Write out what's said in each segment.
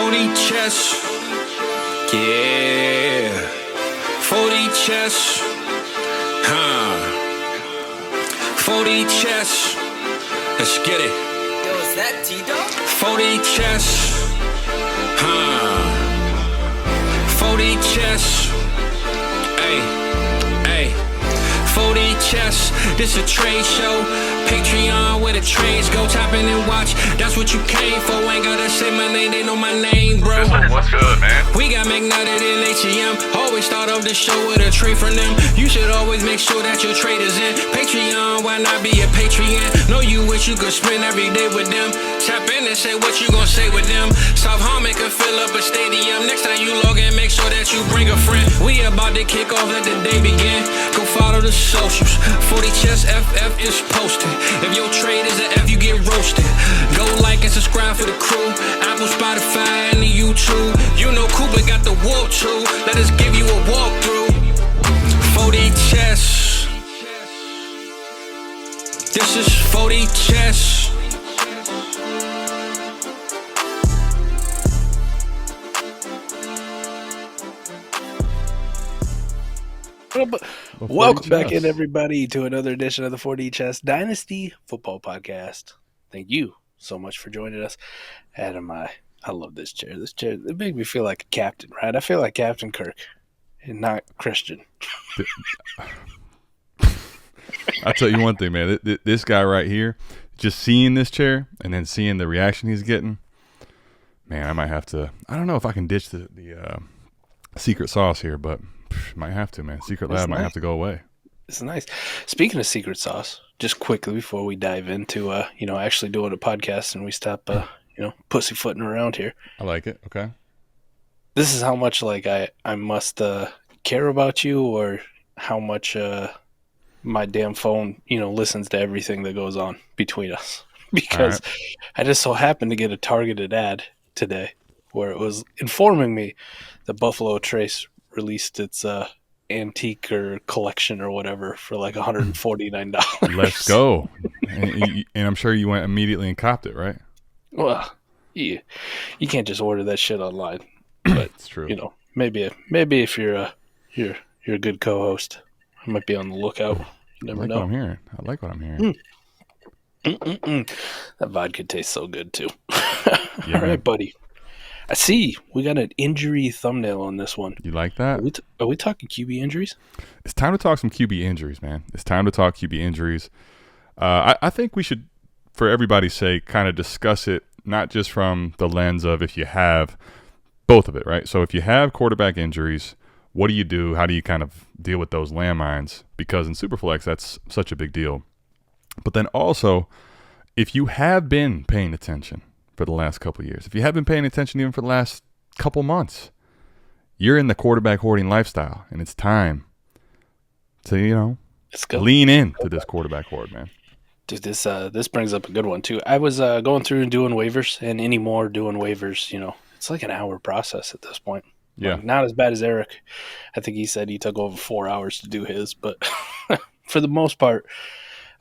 40 chess. Yeah. 40 chess. 40 chess. Let's get it. Yo, is that T-Dog? 40 chess. 40 chess. Hey. 40 chess. This a trade show. Patreon where the trades go. Tap in and watch. That's what you came for. Ain't gotta say my name. They know my name, bro. What's good, man? We got McNutted in ATM. Always start off the show with a trade from them. You should always make sure that your trade is in. Patreon, why not be a Patreon? Know you wish you could spend every day with them. Tap in and say what you gon' say with them. South Harmon can fill up a stadium. Next time you log in, make sure that you bring a friend. We about to kick off, let the day begin. Go follow the socials. 40 Chess FF is posted. If your trade is an F, you get roasted. Go like and subscribe for the crew. Apple, Spotify, and the YouTube. You know Cooper got the warp too. Let us give you a walkthrough. 40 Chess. This is 40 Chess. Welcome back in, everybody, to another edition of the 40 Chess Dynasty Football Podcast. Thank you so much for joining us. Adam, I love this chair. This chair, it made me feel like a captain, right? I feel like Captain Kirk and not Christian. I'll tell you one thing, man. This guy right here, just seeing this chair and then seeing the reaction he's getting, man, I might have to. I don't know if I can ditch the secret sauce here, but might have to, man. Secret lab might have to go away. It's nice. Speaking of secret sauce, just quickly before we dive into actually doing a podcast and we stop pussyfooting around here. I like it. Okay. This is how much like I must care about you, or how much my damn phone listens to everything that goes on between us. Because I just so happened to get a targeted ad today where it was informing me that Buffalo Trace released its antique or collection or whatever for like $149. Let's go. And I'm sure you went immediately and copped it, right? Well, you can't just order that shit online. But it's true. Maybe if you're a good co-host, I might be on the lookout. You never know. What I'm hearing. I like what I'm hearing. That vodka tastes so good too. Yeah, all right, buddy. I see we got an injury thumbnail on this one. You like that? Are we talking QB injuries? It's time to talk some QB injuries, man. It's time to talk QB injuries. I think we should, for everybody's sake, kind of discuss it, not just from the lens of if you have both of it, right? So if you have quarterback injuries, what do you do? How do you kind of deal with those landmines? Because in Superflex, that's such a big deal. But then also, if you have been paying attention for the last couple of years, if you have been paying attention even for the last couple months, you're in the quarterback hoarding lifestyle, and it's time to, lean into this quarterback hoard, man. Dude, this brings up a good one, too. I was going through and doing waivers, and anymore doing waivers, it's like an hour process at this point. Yeah. Like, not as bad as Eric. I think he said he took over 4 hours to do his, but for the most part,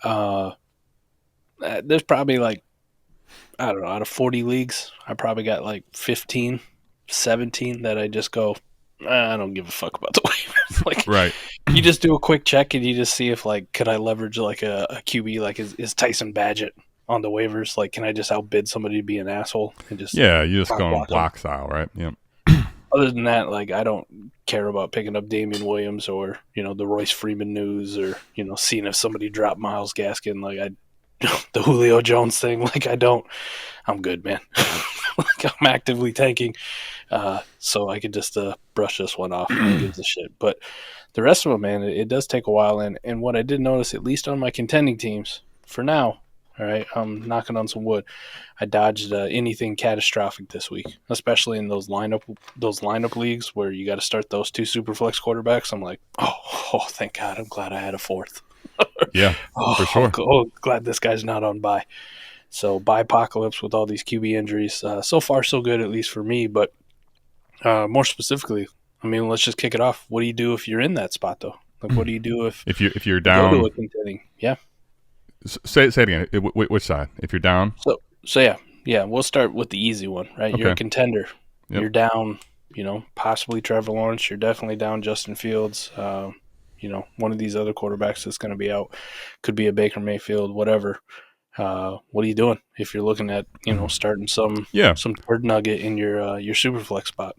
there's probably like, I don't know, out of 40 leagues, I probably got like 15, 17 that I just go, I don't give a fuck about the waivers. Like, right. You just do a quick check and you just see if, like, could I leverage like a QB, like is Tyson Badgett on the waivers? Like, can I just outbid somebody to be an asshole? And just you just go block style, right? Yep. Other than that, like, I don't care about picking up Damian Williams or, the Royce Freeman news or, seeing if somebody dropped Myles Gaskin. Like, the Julio Jones thing, like, I'm good, man. Like, I'm actively tanking, so I could just brush this one off and give a shit. But the rest of them, man, it does take a while. And what I did notice, at least on my contending teams, for now, all right, I'm knocking on some wood, I dodged anything catastrophic this week, especially in those lineup leagues where you got to start those two Superflex quarterbacks. I'm like, oh, thank God, I'm glad I had a fourth. Yeah, for sure. Glad this guy's not on bye. So bye apocalypse with all these QB injuries. So far, so good, at least for me. But more specifically, I mean, let's just kick it off. What do you do if you're in that spot, though? Like, what do you do if you're down? Go to a contending? Yeah. Say it again. Which side? If you're down? So yeah. We'll start with the easy one, right? Okay. You're a contender. Yep. You're down, possibly Trevor Lawrence. You're definitely down Justin Fields. One of these other quarterbacks that's going to be out could be a Baker Mayfield, whatever. What are you doing if you're looking at, starting some third nugget in your Superflex spot?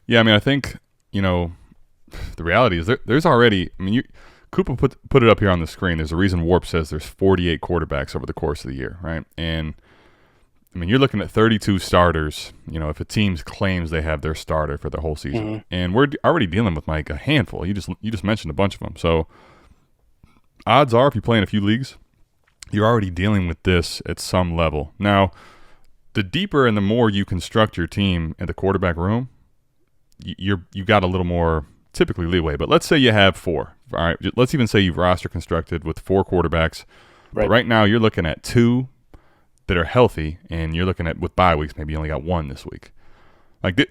Yeah, I mean, I think, the reality is there's already, Cooper put it up here on the screen. There's a reason Warp says there's 48 quarterbacks over the course of the year, right? And, you're looking at 32 starters, if a team claims they have their starter for the whole season. Mm-hmm. And we're already dealing with, a handful. You just mentioned a bunch of them. So odds are, if you play in a few leagues, you're already dealing with this at some level. Now, the deeper and the more you construct your team in the quarterback room, you got a little more typically leeway. But let's say you have 4. All right, let's even say you've roster constructed with 4 quarterbacks. Right. But right now you're looking at 2 that are healthy, and you're looking at, with bye weeks, maybe you only got 1 this week.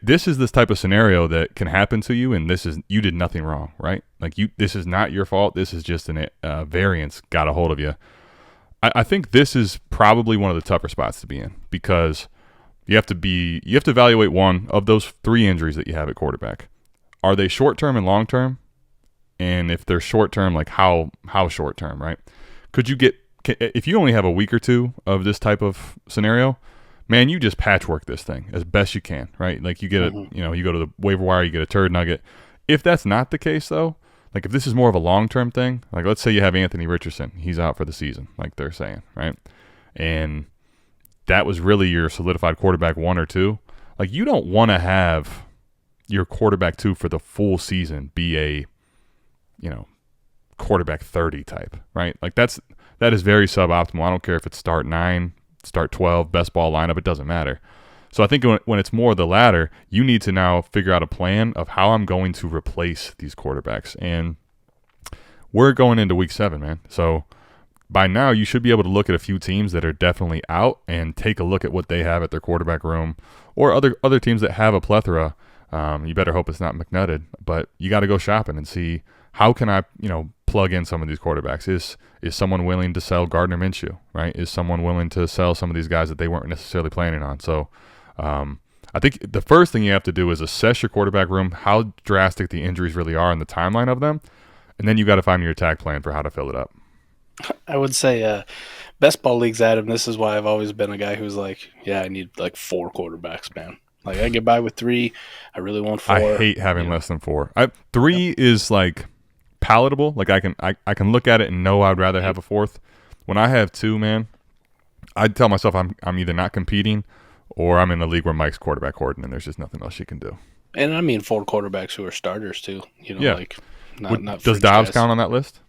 This is this type of scenario that can happen to you, and you did nothing wrong, right? This is not your fault. This is just a variance got a hold of you. I think this is probably one of the tougher spots to be in, because you have to evaluate one of those 3 injuries that you have at quarterback. Are they short term and long term? And if they're short term, how short term, right? If you only have a week or 2 of this type of scenario, man, you just patchwork this thing as best you can, right? You get you go to the waiver wire, you get a turd nugget. If that's not the case, though, if this is more of a long-term thing, let's say you have Anthony Richardson, he's out for the season, like they're saying, right? And that was really your solidified quarterback 1 or 2. You don't want to have your quarterback 2 for the full season be a, quarterback 30 type, right? That is very suboptimal. I don't care if it's start 9, start 12, best ball lineup, it doesn't matter. So I think when it's more the latter, you need to now figure out a plan of how I'm going to replace these quarterbacks. And we're going into week 7, man. So by now you should be able to look at a few teams that are definitely out and take a look at what they have at their quarterback room, or other teams that have a plethora. You better hope it's not McNutted, but you got to go shopping and see, how can I, plug in some of these quarterbacks? Is someone willing to sell Gardner Minshew, right? Is someone willing to sell some of these guys that they weren't necessarily planning on? So I think the first thing you have to do is assess your quarterback room, how drastic the injuries really are and the timeline of them, and then you got to find your attack plan for how to fill it up. I would say best ball leagues, Adam, this is why I've always been a guy who's I need 4 quarterbacks, man. I get by with 3. I really want 4. I hate having less than 4. 3 is palatable. I can look at it and know I'd rather have a 4th. When I have 2, man, I tell myself I'm either not competing or I'm in a league where Mike's quarterback hoarding and there's just nothing else you can do. And I mean 4 quarterbacks who are starters too. Not does Dobbs count on that list?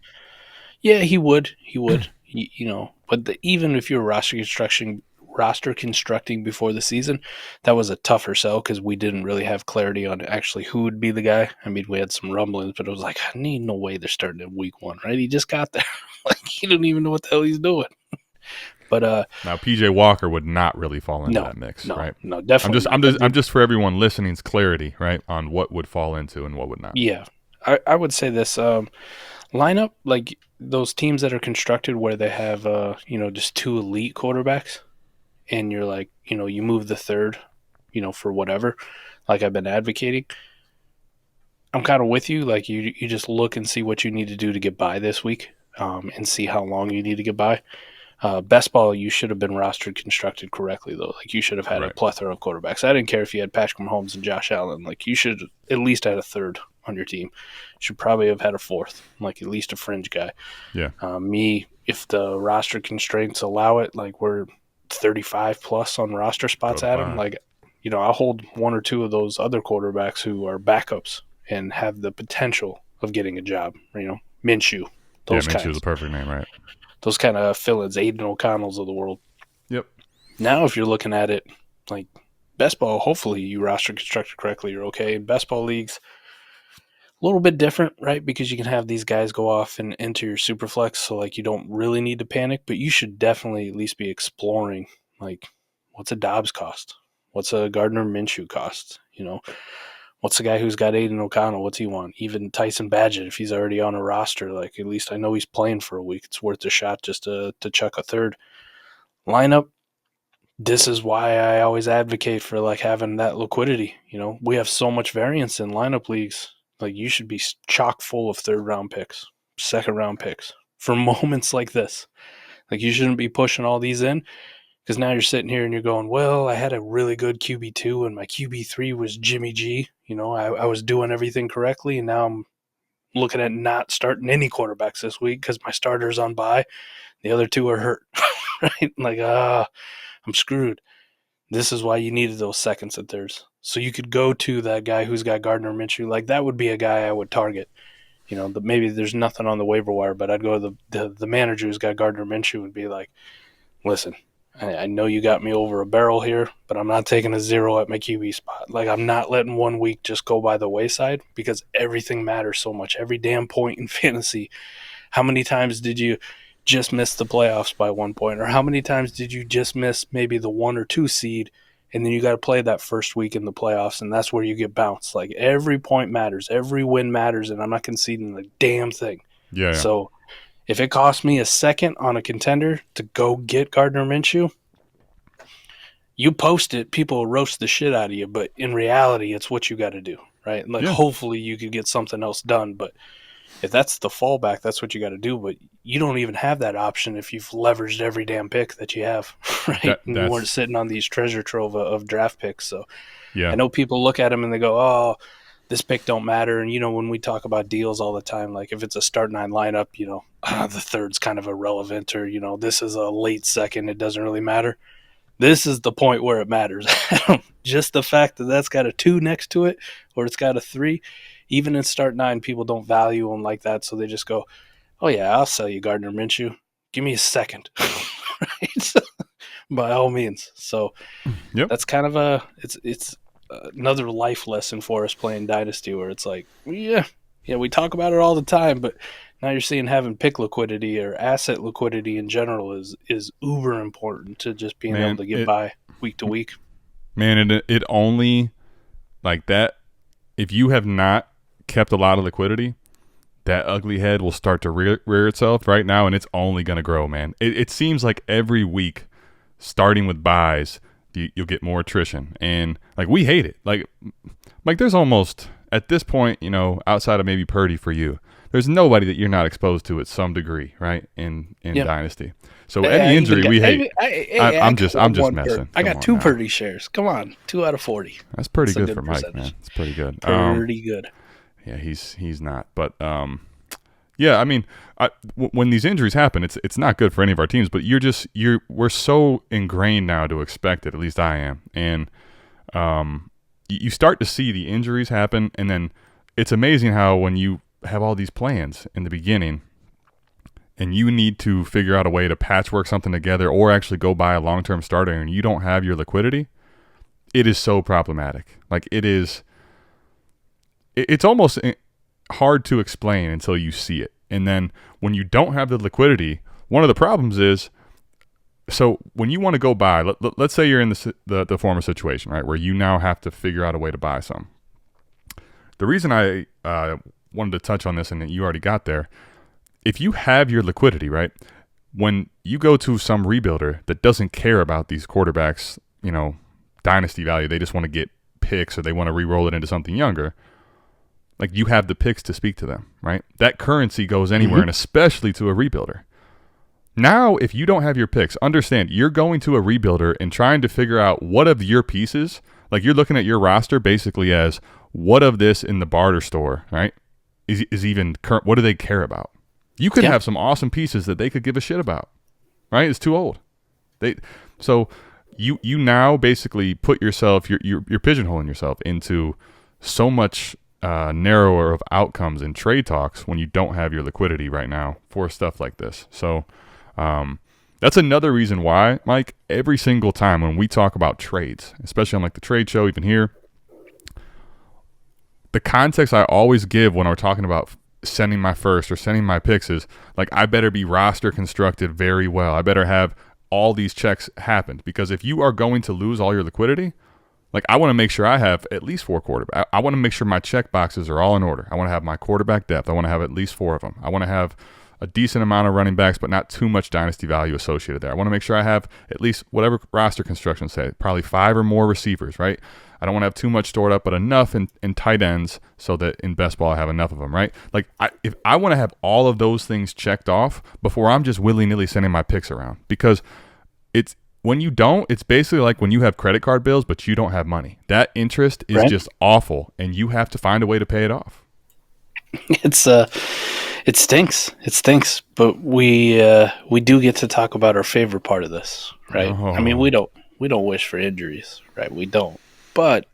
Yeah, he would. But even if you were roster constructing before the season, that was a tougher sell because we didn't really have clarity on actually who would be the guy. I mean, we had some rumblings, but it was I need no way they're starting in week 1, right? He just got there. He didn't even know what the hell he's doing. But now PJ Walker would not really fall into that mix, right? No, definitely. I'm just for everyone listening's clarity, right, on what would fall into and what would not. Yeah, I would say this lineup, those teams that are constructed where they have just 2 elite quarterbacks, and you're you move the 3rd, for whatever, I've been advocating. I'm kind of with you. You just look and see what you need to do to get by this week, and see how long you need to get by. Best ball, you should have been rostered constructed correctly, though. You should have had a plethora of quarterbacks. I didn't care if you had Patrick Mahomes and Josh Allen. You should have at least had a 3rd on your team. Should probably have had a 4th, at least a fringe guy. Yeah. Me, if the roster constraints allow it, we're 35 plus on roster spots, Adam. I'll hold 1 or 2 of those other quarterbacks who are backups and have the potential of getting a job. Minshew. Minshew's a perfect name, right? Those kind of fill-ins, Aiden O'Connells of the world. Yep. Now, if you're looking at it, best ball, hopefully you roster constructed correctly, you're okay. In best ball leagues, a little bit different, right? Because you can have these guys go off and enter your Superflex, so you don't really need to panic, but you should definitely at least be exploring, what's a Dobbs cost? What's a Gardner Minshew cost? What's the guy who's got Aiden O'Connell? What's he want? Even Tyson Badgett, if he's already on a roster, at least I know he's playing for a week. It's worth a shot just to chuck a 3rd. Lineup, this is why I always advocate for like having that liquidity. You know, we have so much variance in lineup leagues. Like you should be chock full of 3rd round picks, 2nd round picks for moments like this. Like you shouldn't be pushing all these in because now you're sitting here and you're going, well, I had a really good QB2 and my QB3 was Jimmy G. You know, I was doing everything correctly, and now I'm looking at not starting any quarterbacks this week because my starter's on bye. The other 2 are hurt, right? Like, I'm screwed. This is why you needed those 2nds and 3rds. So you could go to that guy who's got Gardner Minshew. Like, that would be a guy I would target. You know, maybe there's nothing on the waiver wire, but I'd go to the manager who's got Gardner Minshew and be like, listen, I know you got me over a barrel here, but I'm not taking a 0 at my QB spot. Like, I'm not letting 1 week just go by the wayside because everything matters so much. Every damn point in fantasy. How many times did you just miss the playoffs by 1 point? Or how many times did you just miss maybe the 1 or 2 seed, and then you got to play that first week in the playoffs, and that's where you get bounced? Like, every point matters. Every win matters, and I'm not conceding a damn thing. Yeah. So if it costs me a 2nd on a contender to go get Gardner Minshew, you post it, people will roast the shit out of you, but in reality, it's what you got to do, right? Like, hopefully you could get something else done, but if that's the fallback, that's what you got to do. But you don't even have that option if you've leveraged every damn pick that you have, right? And you weren't sitting on these treasure trove of draft picks. So I know people look at them and they go, oh, this pick don't matter. And, you know, when we talk about deals all the time, like if it's a start 9 lineup, you know, the 3rd's kind of irrelevant, or, you know, this is a late 2nd, it doesn't really matter. This is the point where it matters. Just the fact that that's got a 2 next to it, or it's got a 3, even in start 9, people don't value them like that. So they just go, oh yeah, I'll sell you Gardner Minshew. Give me a 2nd, right? By all means. So that's kind of it's another life lesson for us playing Dynasty, where it's like, yeah, we talk about it all the time, but now you're seeing having pick liquidity or asset liquidity in general is uber important to just being able to get by week to week. Man, it only, like that, if you have not kept a lot of liquidity, that ugly head will start to rear itself right now, and it's only going to grow, man. It seems like every week, starting with buys, you'll get more attrition, and like we hate it. Like there's almost, at this point, you know, outside of maybe Purdy for you, there's nobody that you're not exposed to at some degree, right? In Dynasty. So any injury we hate. I'm just messing. I got 2 Purdy shares. Come on, 2 out of 40. That's pretty good for Mike, man. It's pretty good. Pretty good. Yeah, he's not. But yeah, I mean, when these injuries happen, it's not good for any of our teams. But we're so ingrained now to expect it. At least I am. And you start to see the injuries happen, and then it's amazing how when you have all these plans in the beginning, and you need to figure out a way to patchwork something together, or actually go buy a long-term starter, and you don't have your liquidity, it is so problematic. Like it's almost hard to explain until you see it. And then when you don't have the liquidity, one of the problems is, so when you want to go buy, let's say you're in the former situation, right, where you now have to figure out a way to buy some. The reason I wanted to touch on this, and you already got there, if you have your liquidity, right, when you go to some rebuilder that doesn't care about these quarterbacks, you know, dynasty value, they just want to get picks, or they want to re-roll it into something younger, like, you have the picks to speak to them, right? That currency goes anywhere, and especially to a rebuilder. Now, if you don't have your picks, understand, you're going to a rebuilder and trying to figure out what of your pieces, like you're looking at your roster basically as what of this in the barter store, right, is even current. What do they care about? You could have some awesome pieces that they could give a shit about, right? It's too old. So you now basically put yourself, you're pigeonholing yourself into so much narrower of outcomes in trade talks when you don't have your liquidity right now for stuff like this. So that's another reason why, Mike, every single time when we talk about trades, especially on like the trade show, even here, the context I always give when we're talking about sending my first or sending my picks is like, I better be roster constructed very well. I better have all these checks happen, because if you are going to lose all your liquidity, like, I want to make sure I have at least 4 quarterbacks. I want to make sure my check boxes are all in order. I want to have my quarterback depth. I want to have at least 4 of them. I want to have a decent amount of running backs, but not too much dynasty value associated there. I want to make sure I have at least whatever roster construction say, probably 5 or more receivers, right? I don't want to have too much stored up, but enough in tight ends so that in best ball I have enough of them, right? Like if I want to have all of those things checked off before I'm just willy-nilly sending my picks around, because when you don't, it's basically like when you have credit card bills but you don't have money. That interest is just awful, and you have to find a way to pay it off. It stinks. It stinks, but we do get to talk about our favorite part of this, right? Oh. I mean, we don't wish for injuries, right? We don't. But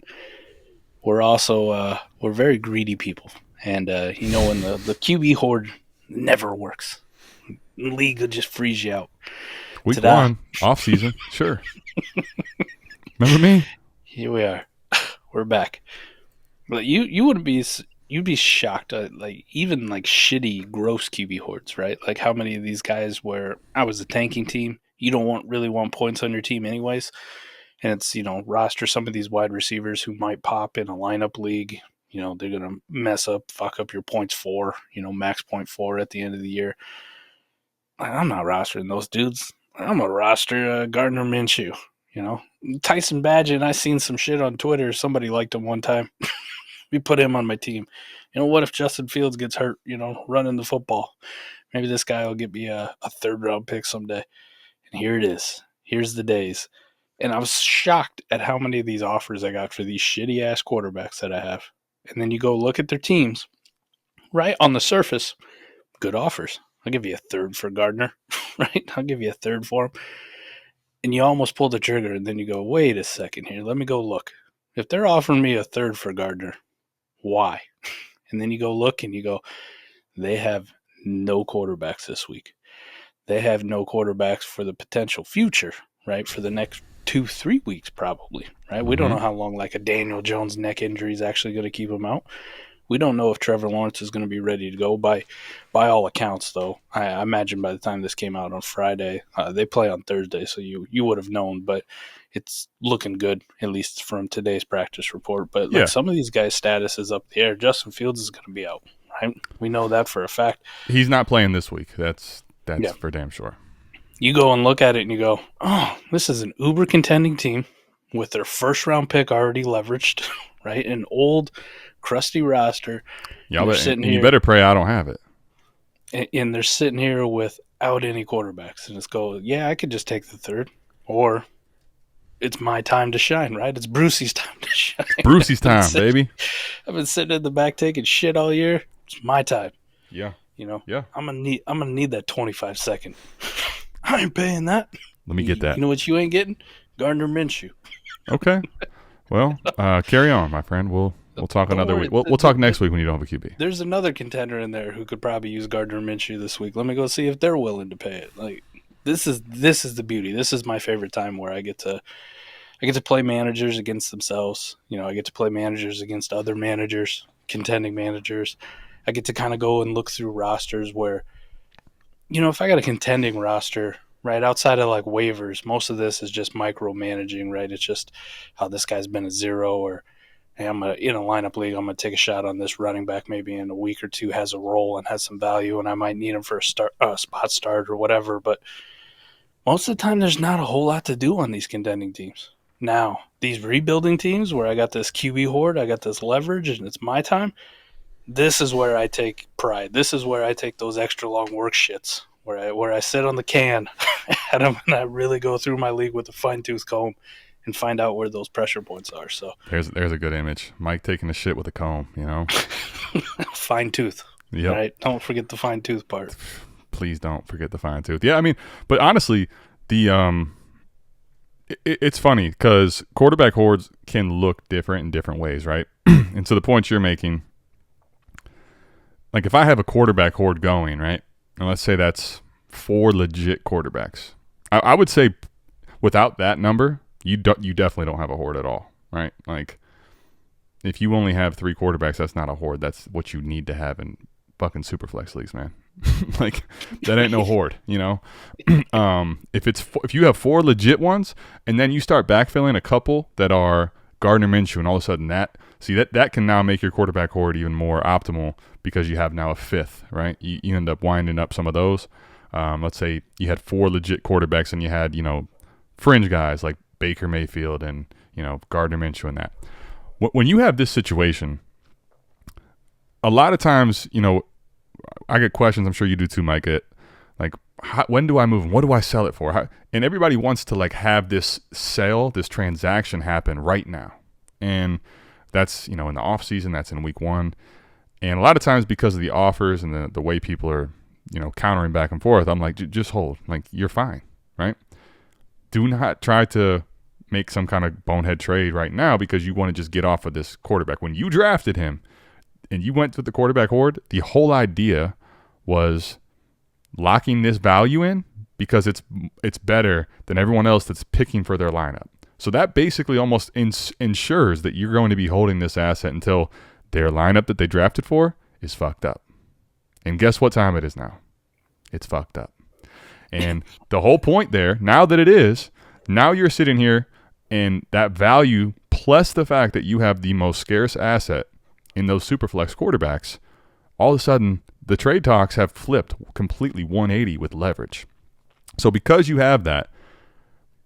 we're also we're very greedy people, and when the QB horde never works, the league will just freeze you out. Week 1, off season, sure. Remember me? Here we are. We're back. But you'd be shocked at even shitty gross QB hordes, right? Like how many of these guys where I was a tanking team, you don't really want points on your team anyways. And it's, roster some of these wide receivers who might pop in a lineup league. They're going to fuck up your points 4, max point 4 at the end of the year. I'm not rostering those dudes. I'm a roster Gardner Minshew, Tyson Badgett, I seen some shit on Twitter. Somebody liked him one time. We put him on my team. What if Justin Fields gets hurt, running the football? Maybe this guy will get me a 3rd-round pick someday. And here it is. Here's the days. And I was shocked at how many of these offers I got for these shitty-ass quarterbacks that I have. And then you go look at their teams, right? On the surface, good offers. I'll give you a 3rd for Gardner, right? I'll give you a 3rd for him. And you almost pull the trigger, and then you go, wait a second here. Let me go look. If they're offering me a 3rd for Gardner, why? And then you go look, and you go, they have no quarterbacks this week. They have no quarterbacks for the potential future, right? For the next 2-3 weeks probably, right? We don't know how long a Daniel Jones neck injury is actually going to keep him out. We don't know if Trevor Lawrence is going to be ready to go. By all accounts, though, I imagine by the time this came out on Friday, they play on Thursday, so you would have known, but it's looking good, at least from today's practice report. But some of these guys' status is up the air. Justin Fields is going to be out, right? We know that for a fact. He's not playing this week. That's for damn sure. You go and look at it and you go, oh, this is an uber contending team with their 1st-round pick already leveraged, right? An old, crusty roster. You better pray I don't have it. And they're sitting here without any quarterbacks. And it's I could just take the 3rd. Or it's my time to shine, right? It's Brucey's time to shine. Brucey's time, baby. I've been sitting in the back taking shit all year. It's my time. Yeah. Yeah. I'm gonna need that 25-second. I ain't paying that. Let me get that. You know what you ain't getting? Gardner Minshew. Okay. Well, carry on, my friend. We'll talk another week. We'll talk next week when you don't have a QB. There's another contender in there who could probably use Gardner Minshew this week. Let me go see if they're willing to pay it. This is the beauty. This is my favorite time where I get to play managers against themselves. I get to play managers against other managers, contending managers. I get to kind of go and look through rosters where, if I got a contending roster, right, outside of waivers, most of this is just micromanaging, right? It's just how this guy's been a 0, or hey, in a lineup league, I'm going to take a shot on this running back maybe in a week or 2, has a role and has some value, and I might need him for a spot start or whatever. But most of the time, there's not a whole lot to do on these contending teams. Now, these rebuilding teams where I got this QB horde, I got this leverage, and it's my time, this is where I take pride. This is where I take those extra long work shits, where I sit on the can and I really go through my league with a fine-tooth comb and find out where those pressure points are. So there's a good image. Mike taking a shit with a comb, Fine tooth. Yeah. Right? Don't forget the fine tooth part. Please don't forget the fine tooth. Yeah, I mean, but honestly, it's funny because quarterback hordes can look different in different ways, right? And to the point you're making, if I have a quarterback horde going, right, and let's say that's 4 legit quarterbacks, I would say without that number, you definitely don't have a horde at all, right? If you only have 3 quarterbacks, that's not a horde. That's what you need to have in fucking Superflex leagues, man. That ain't no horde, If you have 4 legit ones and then you start backfilling a couple that are Gardner Minshew, and all of a sudden that can now make your quarterback horde even more optimal because you have now a fifth, right? You end up winding up some of those. Let's say you had 4 legit quarterbacks and you had, fringe guys like Baker Mayfield and, Gardner Minshew and that. When you have this situation, a lot of times, I get questions, I'm sure you do too, Mike, when do I move and what do I sell it for? And everybody wants to have this sale, this transaction happen right now. And that's, in the off season, that's in week 1. And a lot of times because of the offers and the way people are, countering back and forth, I'm like, just hold, you're fine, right? Do not try to make some kind of bonehead trade right now because you want to just get off of this quarterback. When you drafted him and you went with the quarterback horde, the whole idea was locking this value in because it's better than everyone else that's picking for their lineup. So that basically almost ensures that you're going to be holding this asset until their lineup that they drafted for is fucked up. And guess what time it is now? It's fucked up. And the whole point there, now that it is, now you're sitting here and that value plus the fact that you have the most scarce asset in those Superflex quarterbacks, all of a sudden the trade talks have flipped completely 180 with leverage. So because you have that,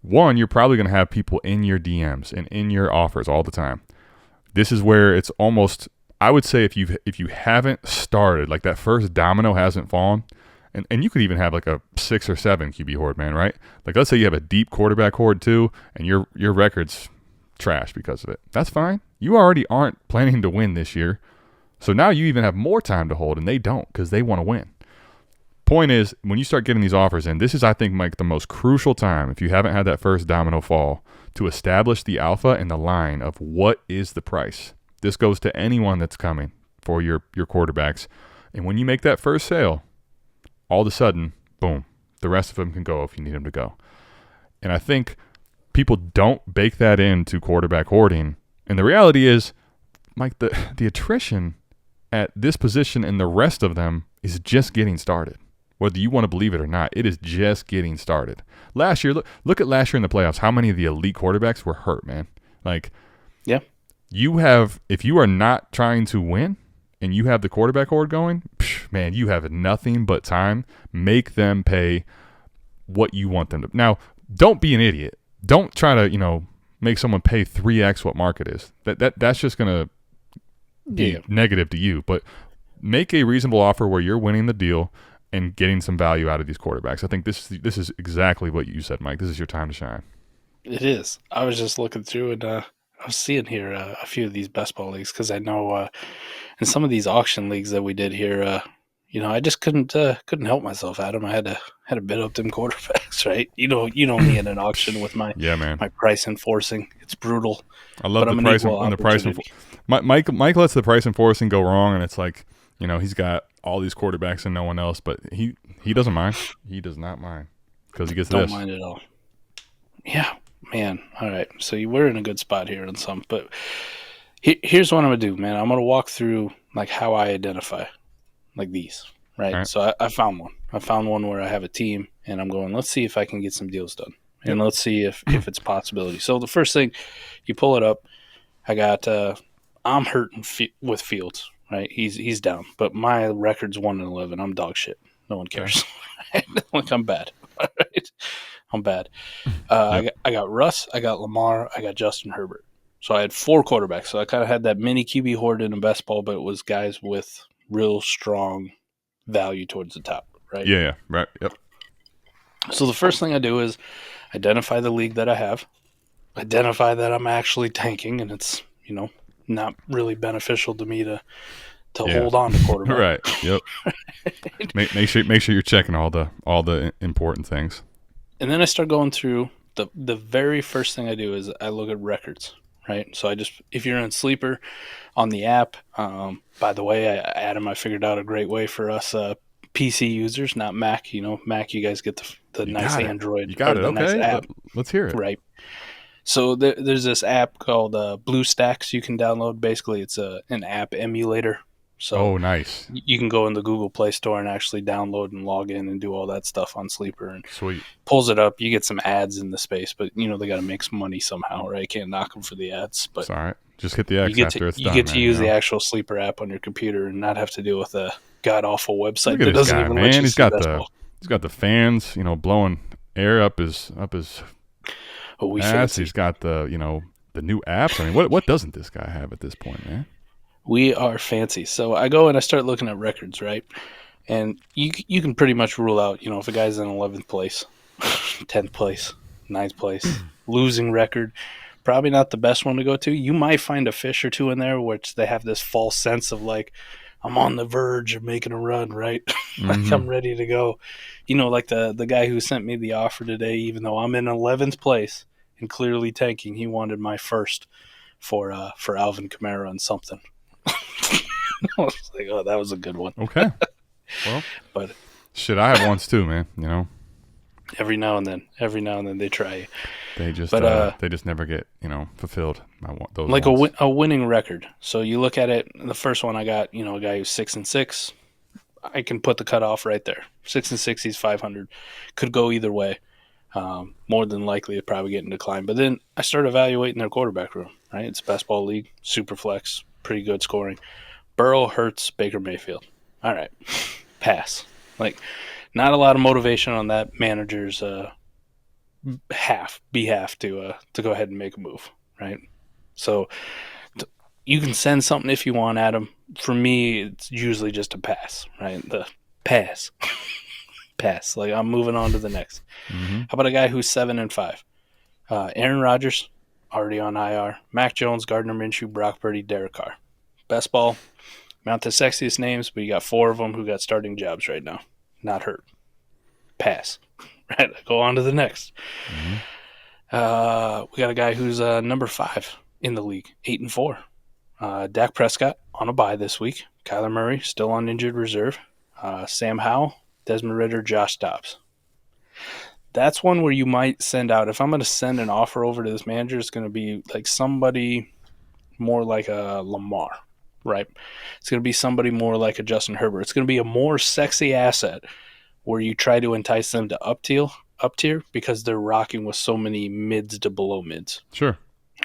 one, you're probably going to have people in your DMs and in your offers all the time. This is where it's almost, I would say if you haven't started, that first domino hasn't fallen, and you could even have a 6 or 7 QB horde, man, right? Let's say you have a deep quarterback horde too, and your record's trash because of it. That's fine. You already aren't planning to win this year. So now you even have more time to hold, and they don't because they want to win. Point is, when you start getting these offers in, this is, I think, Mike, the most crucial time, if you haven't had that first domino fall, to establish the alpha and the line of what is the price. This goes to anyone that's coming for your quarterbacks. And when you make that first sale, all of a sudden, boom, the rest of them can go if you need them to go. And I think people don't bake that into quarterback hoarding. And the reality is, Mike, the attrition at this position and the rest of them is just getting started. Whether you want to believe it or not, it is just getting started. Last year, look at last year in the playoffs, how many of the elite quarterbacks were hurt, man. Yeah. If you are not trying to win and you have the quarterback horde going, man, you have nothing but time. Make them pay what you want them to. Now, don't be an idiot. Don't try to, make someone pay 3x what market is. That's just going to be negative to you. But make a reasonable offer where you're winning the deal and getting some value out of these quarterbacks. I think this is exactly what you said, Mike. This is your time to shine. It is. I was just looking through and I was seeing here a few of these best ball leagues because I know in some of these auction leagues that we did here, I just couldn't help myself, Adam. I had to bid up them quarterbacks, right? You know me in an auction with my my price enforcing. It's brutal. I love the price and the price. Mike lets the price enforcing go wrong, and it's he's got all these quarterbacks and no one else, but he doesn't mind. He does not mind because he gets Don't this. mind at all. Yeah, man. All right, so we're in a good spot here on some, but here's what I'm gonna do, man. I'm gonna walk through how I identify these, right? All right. So I found one. I found one where I have a team, and I'm going, let's see if I can get some deals done, and let's see if it's a possibility. So the first thing, you pull it up. I got I'm hurting with Fields. Right, he's down, but my record's 1-11. I'm dog shit. No one cares. I'm bad. All right, I'm bad. I got Russ, I got Lamar, I got Justin Herbert. So I had 4 quarterbacks. So I kind of had that mini QB horde in the best ball, but it was guys with real strong value towards the top. Right. Yeah. Right. Yep. So the first thing I do is identify the league that I have, identify that I'm actually tanking, and it's not really beneficial to me to hold on to quarterback. Right. Yep. Make sure you're checking all the important things. And then I start going through the very first thing I do is I look at records. Right. So if you're in Sleeper on the app, by the way, Adam, I figured out a great way for us PC users, not Mac. Mac, you guys get the nice Android. You got it. Okay. Nice app. Let's hear it. Right. So there's this app called BlueStacks you can download. Basically, it's an app emulator. So Oh, nice. you can go in the Google Play Store and actually download and log in and do all that stuff on Sleeper, and Sweet. pulls it up. You get some ads in the space, but they got to make some money somehow, right? Can't knock them for the ads, but It's all right. Just hit the X after it's done. You get to man, use the actual Sleeper app on your computer and not have to deal with a god awful website Look at that this doesn't guy, even let man. you He's see got basketball. he's got the fans, blowing air up his Oh, we ass. fancy. He's got the the new apps. I mean, what doesn't this guy have at this point, man? We are fancy. So I go and I start looking at records, right? And you can pretty much rule out, if a guy's in 11th place, 10th place, 9th place, losing record, probably not the best one to go to. You might find a fish or two in there which they have this false sense of like, I'm on the verge of making a run, right? Like I'm ready to go. Like the guy who sent me the offer today, even though I'm in 11th place and clearly tanking, he wanted my first for Alvin Kamara and something. I was like, oh, that was a good one. Okay. Well, But shit, I have ones too, man. every now and then they try you. They just they just never get fulfilled. Those Like ones. a winning record. So you look at it. The first one I got, a guy who's 6-6. I can put the cutoff right there. 6-6, he's 500. Could go either way. More than likely, it'd probably get in decline. But then I started evaluating their quarterback room. Right, it's best ball league, Superflex, pretty good scoring. Burrow, Hurts, Baker Mayfield. All right, pass. Like, not a lot of motivation on that manager's behalf to go ahead and make a move, right? So you can send something if you want at him. For me, it's usually just a pass, right? The pass. Pass. Like, I'm moving on to the next. Mm-hmm. How about a guy who's 7-5? Aaron Rodgers, already on IR. Mac Jones, Gardner Minshew, Brock Purdy, Derek Carr. Best ball. Not the sexiest names, but you got 4 of them who got starting jobs right now. Not hurt. Pass. Right, go on to the next. Mm-hmm. We got a guy who's number 5 in the league, 8-4. Dak Prescott on a bye this week. Kyler Murray still on injured reserve. Sam Howell, Desmond Ridder, Josh Dobbs. That's one where you might send out. If I'm going to send an offer over to this manager, it's going to be like somebody more like a Lamar, right? It's going to be somebody more like a Justin Herbert. It's going to be a more sexy asset where you try to entice them to up tier because they're rocking with so many mids to below mids. Sure.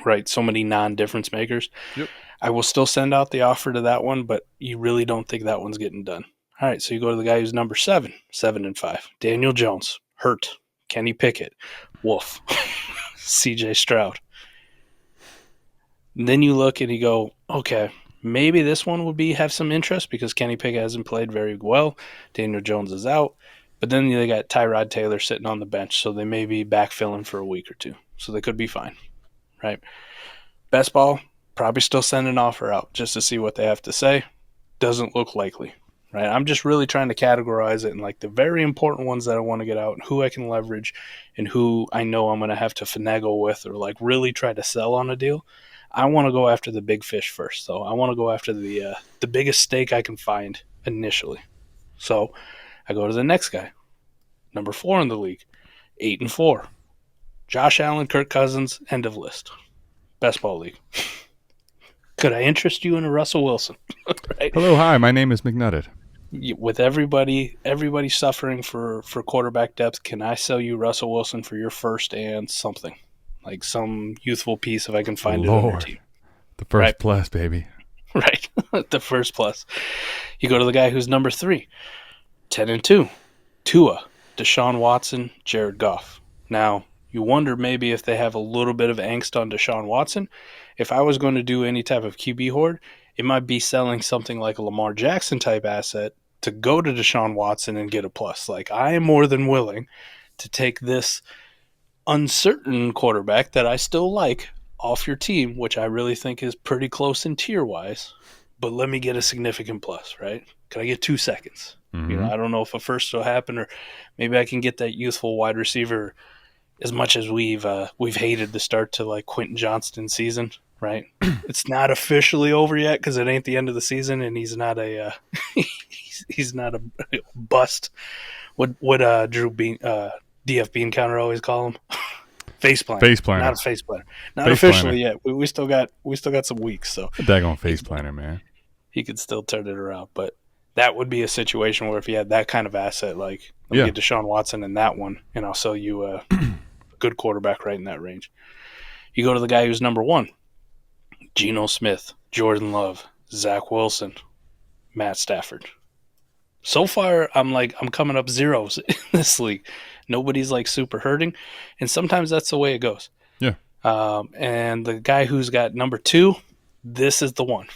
Right? So many non-difference makers. Yep. I will still send out the offer to that one, but you really don't think that one's getting done. All right, so you go to the guy who's number 7, 7-5. Daniel Jones, hurt. Kenny Pickett, Wolf. CJ Stroud. And then you look and you go, okay, maybe this one would have some interest because Kenny Pickett hasn't played very well. Daniel Jones is out. But then they got Tyrod Taylor sitting on the bench, so they may be backfilling for a week or two. So they could be fine, right? Best ball, probably still send an offer out just to see what they have to say. Doesn't look likely, right? I'm just really trying to categorize it in like the very important ones that I want to get out and who I can leverage and who I know I'm going to have to finagle with or like really try to sell on a deal. I want to go after the big fish first, though. I want to go after the biggest steak I can find initially. So I go to the next guy, number 4 in the league, 8-4. Josh Allen, Kirk Cousins, end of list. Best ball league. Could I interest you in a Russell Wilson? Right? Hello, hi. My name is McNutted. With everybody suffering for quarterback depth, can I sell you Russell Wilson for your first and something? Like some youthful piece if I can find it on your team. The first Right. plus, baby. Right. The first plus. You go to the guy who's number 3, 10-2. Tua, Deshaun Watson, Jared Goff. Now, you wonder maybe if they have a little bit of angst on Deshaun Watson. If I was going to do any type of QB hoard, it might be selling something like a Lamar Jackson type asset to go to Deshaun Watson and get a plus. Like, I am more than willing to take this uncertain quarterback that I still like off your team, which I really think is pretty close in tier-wise, but let me get a significant plus, right? Can I get 2 seconds? Mm-hmm. I don't know if a first will happen, or maybe I can get that youthful wide receiver. As much as we've hated the start to like Quentin Johnston season, right? It's not officially over yet because it ain't the end of the season, and he's not a he's not a bust. What Drew Bean DF Bean counter always call him? Face planter. Face planter. Not a face planter. Not Face officially planter. yet. We still got some weeks. So Daggone face planner, man. he could still turn it around. But that would be a situation where if you had that kind of asset, like let me get Deshaun Watson in that one, and I'll sell you a good quarterback right in that range. You go to the guy who's number one, Geno Smith, Jordan Love, Zach Wilson, Matt Stafford. So far, I'm coming up zeros in this league. Nobody's like super hurting, and sometimes that's the way it goes. Yeah. And the guy who's got number two, this is the one.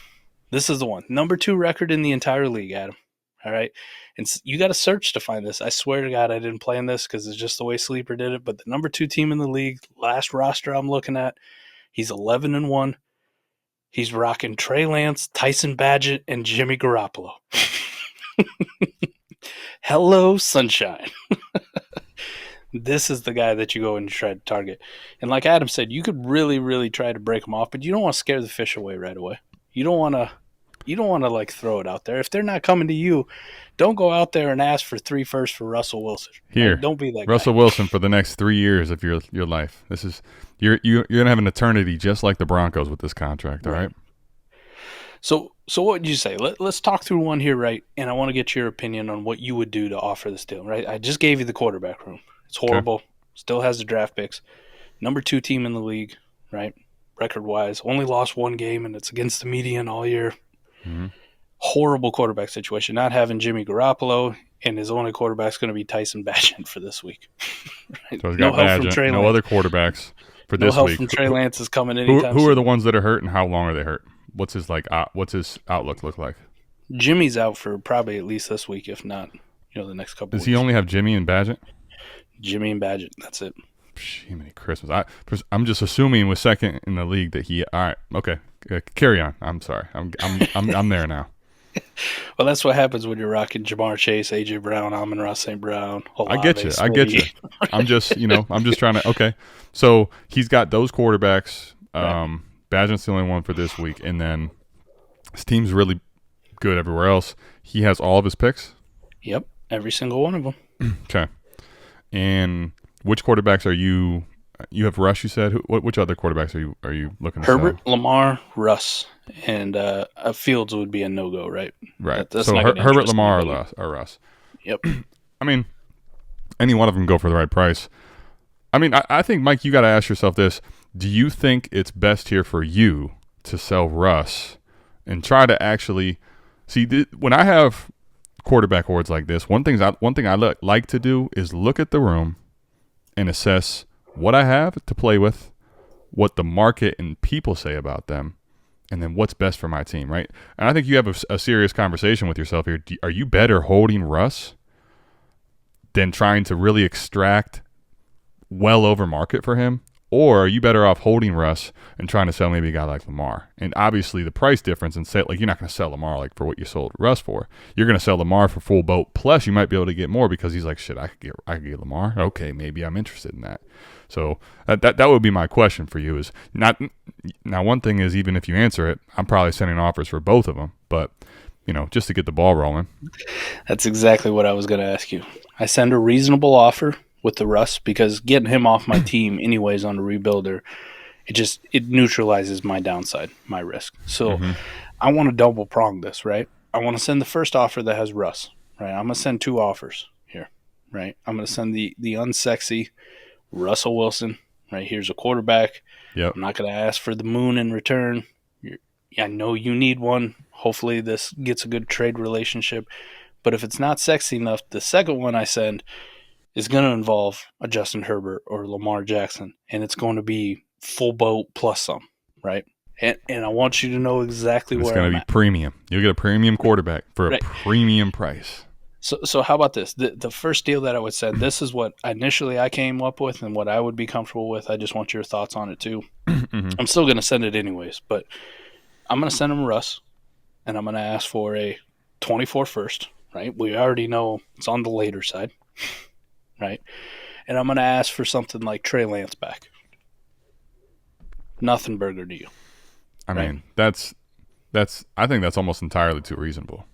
This is the one. Number 2 record in the entire league, Adam. All right. And you got to search to find this. I swear to God, I didn't plan this because it's just the way Sleeper did it. But the number 2 team in the league, last roster I'm looking at, he's 11-1. He's rocking Trey Lance, Tyson Bagent, and Jimmy Garoppolo. Hello, sunshine. This is the guy that you go and try to target. And like Adam said, you could really, really try to break him off, but you don't want to scare the fish away right away. You don't want to like throw it out there. If they're not coming to you, don't go out there and ask for 3 firsts for Russell Wilson. Here, don't be that Russell guy. Wilson for the next 3 years of your life. This is you're gonna have an eternity just like the Broncos with this contract. All right. So what would you say? Let's talk through one here, right? And I want to get your opinion on what you would do to offer this deal, right? I just gave you the quarterback room. It's horrible. Okay. Still has the draft picks. Number 2 team in the league, right? Record-wise. Only lost 1 game, and it's against the median all year. Mm-hmm. Horrible quarterback situation. Not having Jimmy Garoppolo, and his only quarterback's going to be Tyson Bagent for this week. Right? So he's got Bagent, no other quarterbacks for this week. No help from Trey Lance is coming anytime Who are the ones that are hurt, and how long are they hurt? What's his outlook look like? Jimmy's out for probably at least this week, if not, the next couple. Does he only have Jimmy and Bagent? Jimmy and Bagent, that's it. Jiminy Christmas! I'm just assuming with second in the league that he. All right, okay, carry on. I'm sorry, I'm there now. Well, that's what happens when you're rocking Jamar Chase, AJ Brown, Amon-Ra St. Brown. I get you. I'm just trying to. Okay, so he's got those quarterbacks. Right. Bagent's the only one for this week, and then his team's really good everywhere else. He has all of his picks. Yep, every single one of them. Okay, and which quarterbacks are you? You have Russ. You said. Which other quarterbacks are you looking to Herbert, sell? Lamar, Russ, and Fields would be a no-go, right? Right. That's so Herbert, Lamar, or Russ. Yep. I mean, any one of them go for the right price. I mean, I think, Mike, you got to ask yourself this. Do you think it's best here for you to sell Russ and try to actually see when I have quarterback hordes like this? One thing I like to do is look at the room and assess what I have to play with, what the market and people say about them, and then what's best for my team, right? And I think you have a serious conversation with yourself here. Are you better holding Russ than trying to really extract well over market for him? Or are you better off holding Russ and trying to sell maybe a guy like Lamar? And obviously the price difference, and say, like, you're not going to sell Lamar like for what you sold Russ for. You're going to sell Lamar for full boat. Plus, you might be able to get more because he's like, shit, I could get Lamar. Okay, maybe I'm interested in that. So that would be my question for you. Is not now. One thing is, even if you answer it, I'm probably sending offers for both of them. But just to get the ball rolling. That's exactly what I was going to ask you. I send a reasonable offer with the Russ, because getting him off my team anyways on a rebuilder, it neutralizes my downside, my risk. So I want to double prong this, right? I want to send the first offer that has Russ, right? I'm going to send 2 offers here, right? I'm going to send the unsexy Russell Wilson, right? Here's a quarterback. Yep. I'm not going to ask for the moon in return. I know you need one. Hopefully this gets a good trade relationship. But if it's not sexy enough, the second one I send is going to involve a Justin Herbert or Lamar Jackson, and it's going to be full boat plus some, right? And I want you to know exactly where it's going to be premium. You'll get a premium quarterback for a premium price. So how about this? The first deal that I would send, this is what initially I came up with and what I would be comfortable with. I just want your thoughts on it too. I'm still going to send it anyways, but I'm going to send him Russ, and I'm going to ask for a 24 first, right? We already know it's on the later side. Right, and I'm going to ask for something like Trey Lance back. Nothing burger to you. I mean, that's. I think that's almost entirely too reasonable.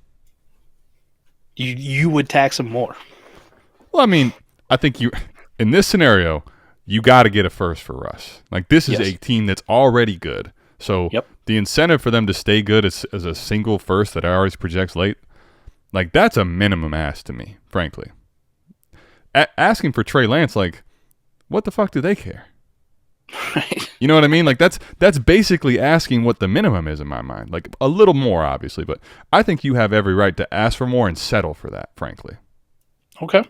You would tax him more. Well, I mean, I think in this scenario, you got to get a first for Russ. Like, this is a team that's already good. So the incentive for them to stay good as a single first that always projects late, like that's a minimum ask to me, frankly. Asking for Trey Lance, like, what the fuck do they care? Right. You know what I mean? Like that's basically asking what the minimum is in my mind. Like a little more, obviously, but I think you have every right to ask for more and settle for that, frankly. Okay.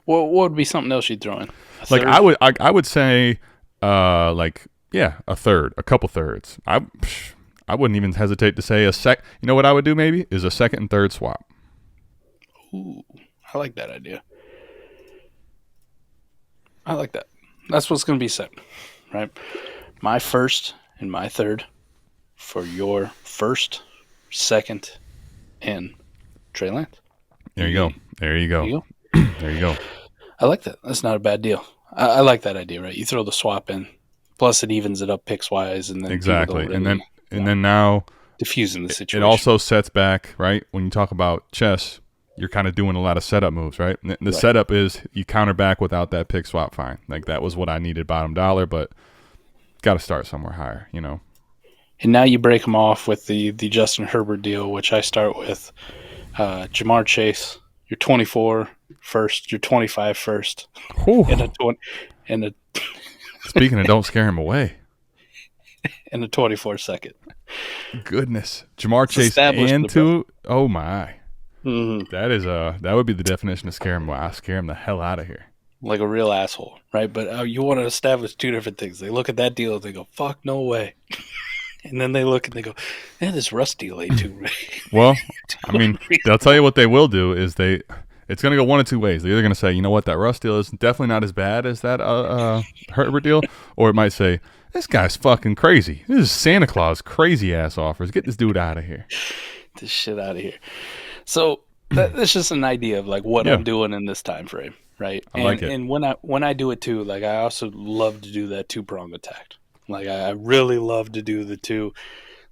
Well, what would be something else you'd throw in? Like I would say, a third, a couple thirds. I wouldn't even hesitate to say a sec. You know what I would do? Maybe is a second and third swap. Ooh, I like that idea. I like that. That's what's going to be set, right? My first and my third for your first, second, and Trey Lance. There you go. There you go. There you go. I like that. That's not a bad deal. I like that idea, right? You throw the swap in, plus it evens it up picks wise, and then exactly, and then now diffusing the situation. It also sets back, right? When you talk about chess, you're kind of doing a lot of setup moves, right? And the setup is you counter back without that pick swap. Fine, like that was what I needed, bottom dollar, but got to start somewhere higher, you know. And now you break them off with the Justin Herbert deal, which I start with Jamar Chase. You're 24 first. You're 25 first. And a Speaking of, don't scare him away. And a 24 second. Goodness, Jamar Chase and two. Oh my. Mm-hmm. That would be the definition of scare him. I scare him the hell out of here. Like a real asshole, right? But you want to establish two different things. They look at that deal and they go, "Fuck, no way," and then they look and they go, "Yeah, this Russ deal ain't too right." Well, I mean, they'll tell you what they will do is it's going to go one of two ways. They're either going to say, you know what, that Russ deal is definitely not as bad as that Herbert deal, or it might say, this guy's fucking crazy. This is Santa Claus crazy ass offers. Get this dude out of here. This shit out of here. So that's just an idea of like what I'm doing in this time frame, right? I like it. And when I do it too, like I also love to do that 2-prong attack. Like I really love to do the two.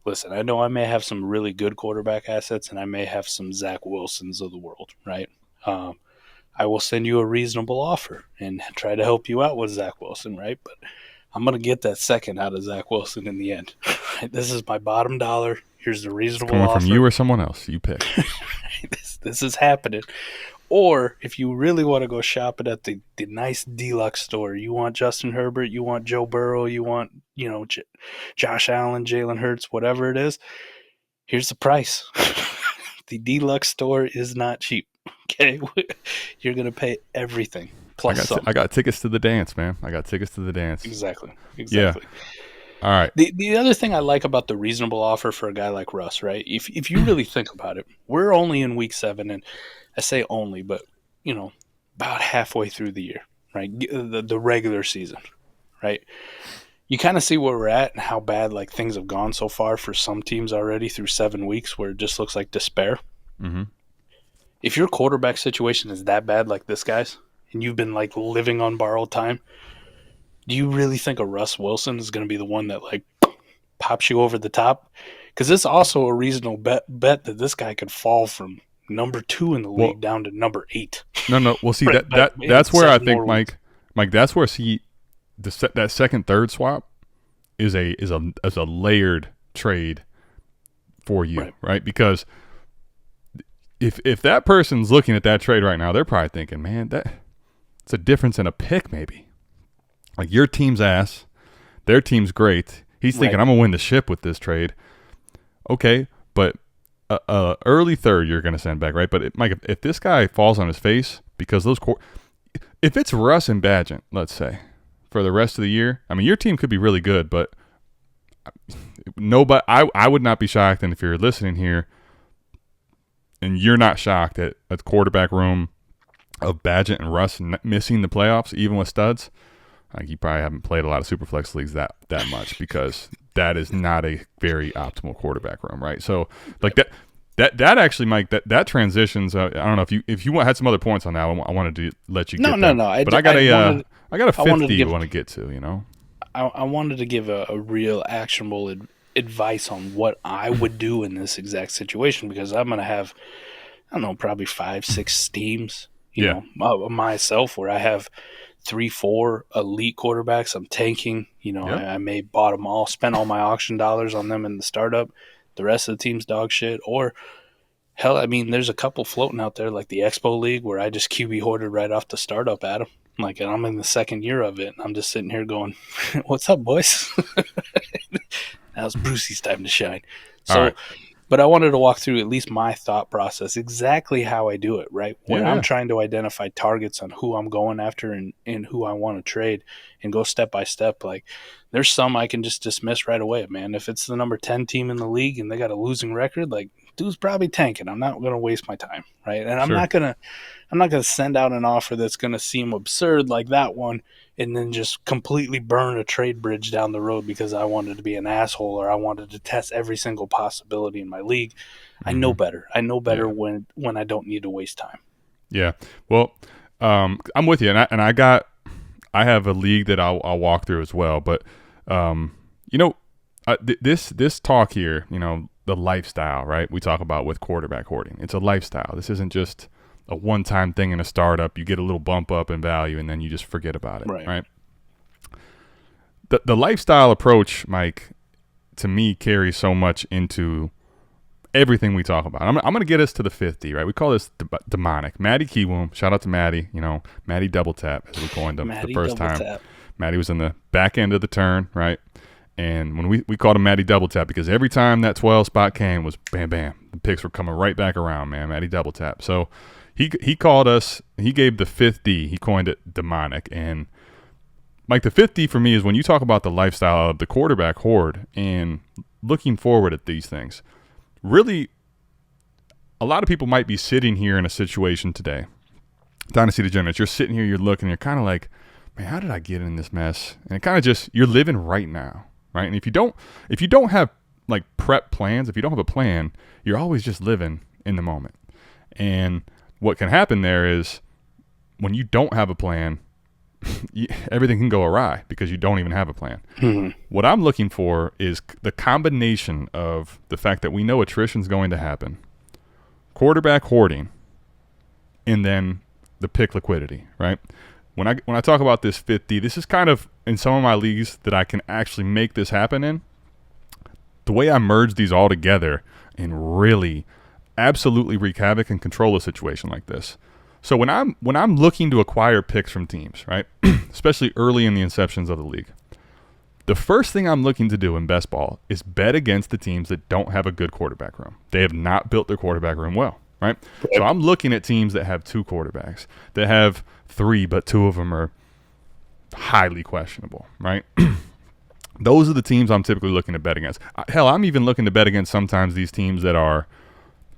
Listen, I know I may have some really good quarterback assets, and I may have some Zach Wilsons of the world, right? I will send you a reasonable offer and try to help you out with Zach Wilson, right? But I'm going to get that second out of Zach Wilson in the end. This is my bottom dollar. Here's the reasonable offer. Coming from you or someone else, you pick. This is happening. Or if you really want to go shopping at the nice deluxe store, you want Justin Herbert, you want Joe Burrow, you want Josh Allen, Jalen Hurts, whatever it is, here's the price. The deluxe store is not cheap. Okay, you're gonna pay everything plus some. I got tickets to the dance, man. I got tickets to the dance. Exactly. Yeah. All right. The other thing I like about the reasonable offer for a guy like Russ, right? If you really think about it, we're only in week 7, and I say only, but about halfway through the year, right? The regular season, right? You kind of see where we're at and how bad like things have gone so far for some teams already through 7 weeks, where it just looks like despair. Mm-hmm. If your quarterback situation is that bad like this guy's, and you've been like living on borrowed time, do you really think a Russ Wilson is going to be the one that like pops you over the top? Because it's also a reasonable bet that this guy could fall from number 2 in the league down to number 8. No. Well, see right, that's where I think Mike, that's where that second third swap is a layered trade for you, right? Because if that person's looking at that trade right now, they're probably thinking, man, it's a difference in a pick maybe. Like your team's ass, their team's great. He's thinking, I'm going to win the ship with this trade. Okay, but early third you're going to send back, right? But Mike, if this guy falls on his face because if it's Russ and Badgett, let's say, for the rest of the year, I mean, your team could be really good, but nobody. I would not be shocked, and if you're listening here, and you're not shocked at the quarterback room of Badgett and Russ missing the playoffs, even with studs, like you probably haven't played a lot of Superflex leagues that much, because that is not a very optimal quarterback room, right? So, like that actually, Mike, that transitions. I don't know if you had some other points on that. I wanted to let you get there. No. I got a 50 you want to get to. I wanted to give a real actionable advice on what I would do in this exact situation, because I'm going to have, I don't know, probably 5-6 teams, you know, myself, where I have 3-4 elite quarterbacks. I'm tanking, I may bought them all, spent all my auction dollars on them in the startup. The rest of the team's dog shit. Or, hell, I mean, there's a couple floating out there like the Expo League where I just QB hoarded right off the startup at them. Like, and I'm in the second year of it. And I'm just sitting here going, what's up, boys? That was Brucey's time to shine. So, but I wanted to walk through at least my thought process, exactly how I do it, right? When I'm trying to identify targets on who I'm going after and who I want to trade and go step by step. Like, there's some I can just dismiss right away, man. If it's the number 10 team in the league and they got a losing record, like, dude's probably tanking. I'm not going to waste my time, right? And I'm not going to send out an offer that's going to seem absurd like that one and then just completely burn a trade bridge down the road because I wanted to be an asshole or I wanted to test every single possibility in my league. Mm-hmm. I know better. I know better when I don't need to waste time. Yeah. Well, I'm with you, and I have a league that I'll walk through as well. But this talk here, the lifestyle, right? We talk about with quarterback hoarding. It's a lifestyle. This isn't just a one-time thing in a startup. You get a little bump up in value and then you just forget about it, right? The lifestyle approach, Mike, to me carries so much into everything we talk about. I'm going to get us to the 50, right? We call this demonic. Maddie Kiwoom, shout out to Maddie, Maddie Double Tap, as we coined him the first time. Tap. Maddie was in the back end of the turn, right? And when we called him Maddie Double Tap because every time that 12 spot came was bam, bam. The picks were coming right back around, man. Maddie Double Tap. So he called us, he gave the 50, he coined it demonic. And Mike, the 50 for me is when you talk about the lifestyle of the quarterback hoard and looking forward at these things. Really, a lot of people might be sitting here in a situation today. Dynasty Degenerates, you're sitting here, you're looking, you're kind of like, man, how did I get in this mess? And it kind of just, you're living right now. Right. And if you don't have like prep plans, if you don't have a plan, you're always just living in the moment. And what can happen there is when you don't have a plan, everything can go awry because you don't even have a plan. Mm-hmm. What I'm looking for is the combination of the fact that we know attrition is going to happen, quarterback hoarding, and then the pick liquidity, right? When I talk about this 50, this is kind of in some of my leagues that I can actually make this happen in. The way I merge these all together and really absolutely wreak havoc and control a situation like this. So when I'm looking to acquire picks from teams, right, especially early in the inceptions of the league, the first thing I'm looking to do in best ball is bet against the teams that don't have a good quarterback room. They have not built their quarterback room well. Right? So I'm looking at teams that have 2 quarterbacks, that have 3, but 2 of them are highly questionable, right? Those are the teams I'm typically looking to bet against. Hell, I'm even looking to bet against sometimes these teams that are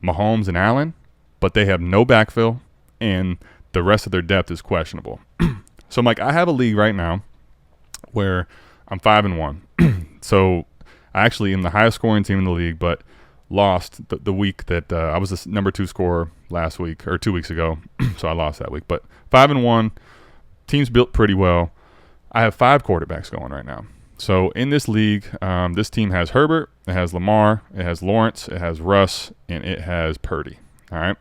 Mahomes and Allen, but they have no backfill and the rest of their depth is questionable. So, Mike, I have a league right now where I'm 5-1. So I actually am the highest scoring team in the league, but lost the week that I was the number 2 scorer last week or 2 weeks ago, so I lost that week. But 5-1, team's built pretty well. I have 5 quarterbacks going right now. So in this league, this team has Herbert, it has Lamar, it has Lawrence, it has Russ, and it has Purdy. All right.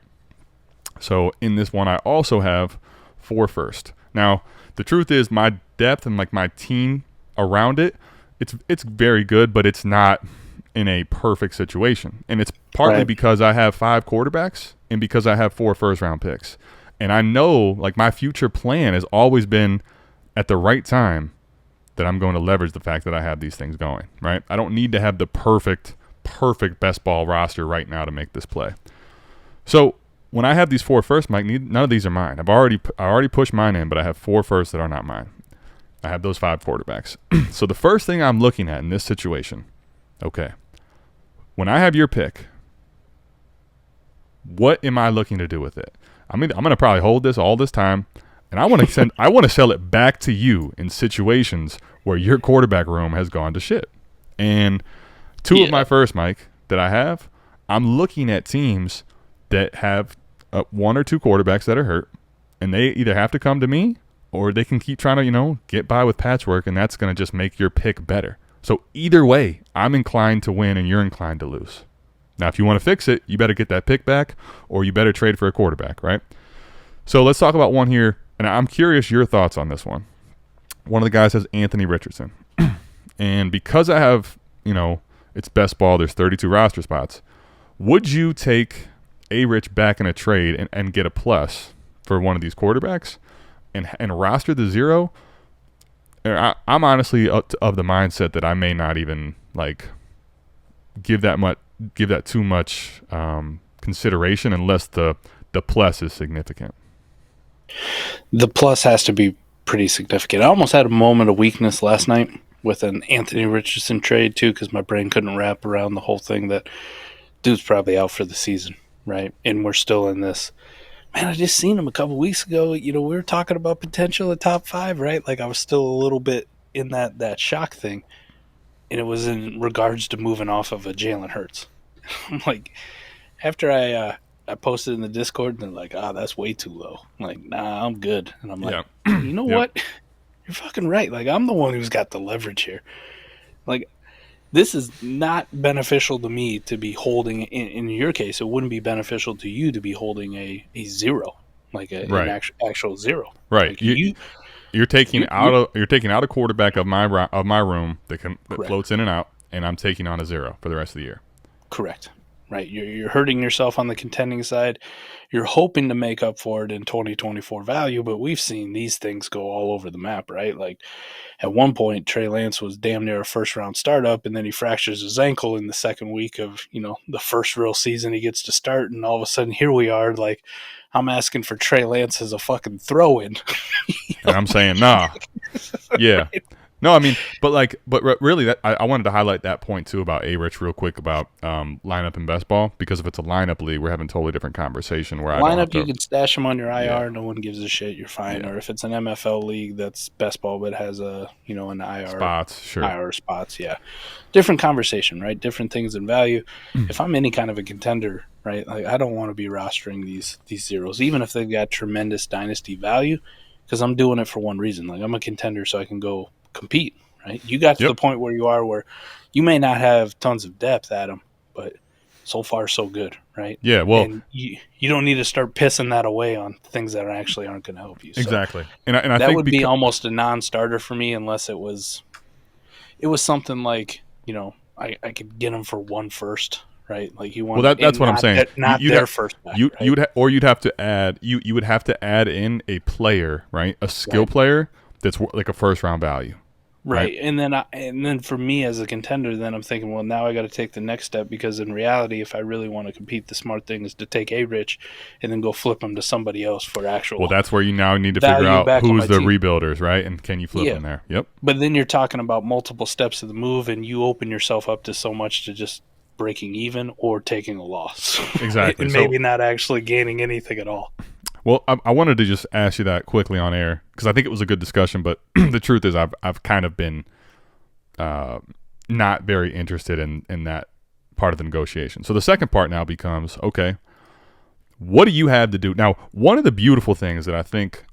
So in this one, I also have 4 first. Now the truth is, my depth and like my team around it, it's very good, but it's not in a perfect situation. And it's partly because I have 5 quarterbacks and because I have 4 first-round picks. And I know, like, my future plan has always been at the right time that I'm going to leverage the fact that I have these things going, right? I don't need to have the perfect best ball roster right now to make this play. So when I have these 4 first, Mike, none of these are mine. I already pushed mine in, but I have 4 first that are not mine. I have those 5 quarterbacks. So the first thing I'm looking at in this situation, okay, when I have your pick, what am I looking to do with it? I'm going to probably hold this all this time, and I want to sell it back to you in situations where your quarterback room has gone to shit. And 2 of my first, Mike, that I have, I'm looking at teams that have 1 or 2 quarterbacks that are hurt, and they either have to come to me or they can keep trying to, get by with patchwork, and that's going to just make your pick better. So either way, I'm inclined to win and you're inclined to lose. Now, if you want to fix it, you better get that pick back or you better trade for a quarterback, right? So let's talk about one here, and I'm curious your thoughts on this one. One of the guys has Anthony Richardson. And because I have, it's best ball, there's 32 roster spots. Would you take A-Rich back in a trade and get a plus for one of these quarterbacks and roster the 0? I'm honestly of the mindset that I may not even give that too much consideration unless the plus is significant. The plus has to be pretty significant. I almost had a moment of weakness last night with an Anthony Richardson trade too, because my brain couldn't wrap around the whole thing that dude's probably out for the season, right? And we're still in this. Man, I just seen him a couple weeks ago. We were talking about potential at top 5, right? I was still a little bit in that shock thing. And it was in regards to moving off of a Jalen Hurts. I'm after I posted in the Discord, and they're like, that's way too low. I'm like, nah, I'm good. And I'm like, you know what? You're fucking right. I'm the one who's got the leverage here. This is not beneficial to me to be holding, in your case, it wouldn't be beneficial to you to be holding a 0, an actual 0. Right. You're taking out a quarterback of my room that floats in and out, and I'm taking on a 0 for the rest of the year. Correct. Right. You're hurting yourself on the contending side. You're hoping to make up for it in 2024 value, but we've seen these things go all over the map, right? At one point, Trey Lance was damn near a first-round startup, and then he fractures his ankle in the second week of, the first real season he gets to start, and all of a sudden here we are, I'm asking for Trey Lance as a fucking throw-in. And I'm saying, nah. Yeah. No, I mean, but really, I wanted to highlight that point too about A-Rich real quick about lineup and best ball, because if it's a lineup league, we're having a totally different conversation. Where you can stash them on your IR, no one gives a shit, you're fine. Yeah. Or if it's an MFL league that's best ball but has an IR spots, sure, IR spots, yeah, different conversation, right? Different things in value. If I'm any kind of a contender, right, I don't want to be rostering these 0s, even if they've got tremendous dynasty value, because I'm doing it for one reason. I'm a contender, so I can go compete, right? You got to the point where you are where you may not have tons of depth, Adam, but so far so good, right? Yeah, well, and you don't need to start pissing that away on things that aren't going to help you. So exactly, and I that think would be almost a non-starter for me unless it was something I could get him for 1 first, right? You want. Well, that's what I'm saying. Not their first back, you'd have to add you would have to add in a player, right? A skill player that's like a first-round value. Right. And then for me as a contender, then I'm thinking, well, now I got to take the next step, because in reality, if I really want to compete, the smart thing is to take A-Rich and then go flip him to somebody else for actual. Well, that's where you now need to figure out who's the rebuilders, right? And can you flip them there? Yep. But then you're talking about multiple steps of the move, and you open yourself up to so much to just breaking even or taking a loss. Exactly. And maybe not actually gaining anything at all. Well, I wanted to just ask you that quickly on air, because I think it was a good discussion, but the truth is I've kind of been not very interested in that part of the negotiation. So the second part now becomes, okay, what do you have to do? Now, one of the beautiful things that I think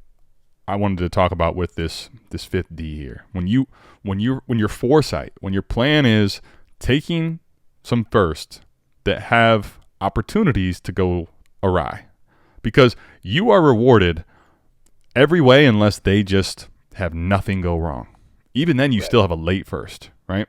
I wanted to talk about with this 5th D here, when your foresight, when your plan is taking some first that have opportunities to go awry, because you are rewarded every way unless they just have nothing go wrong. Even then, you still have a late first, right?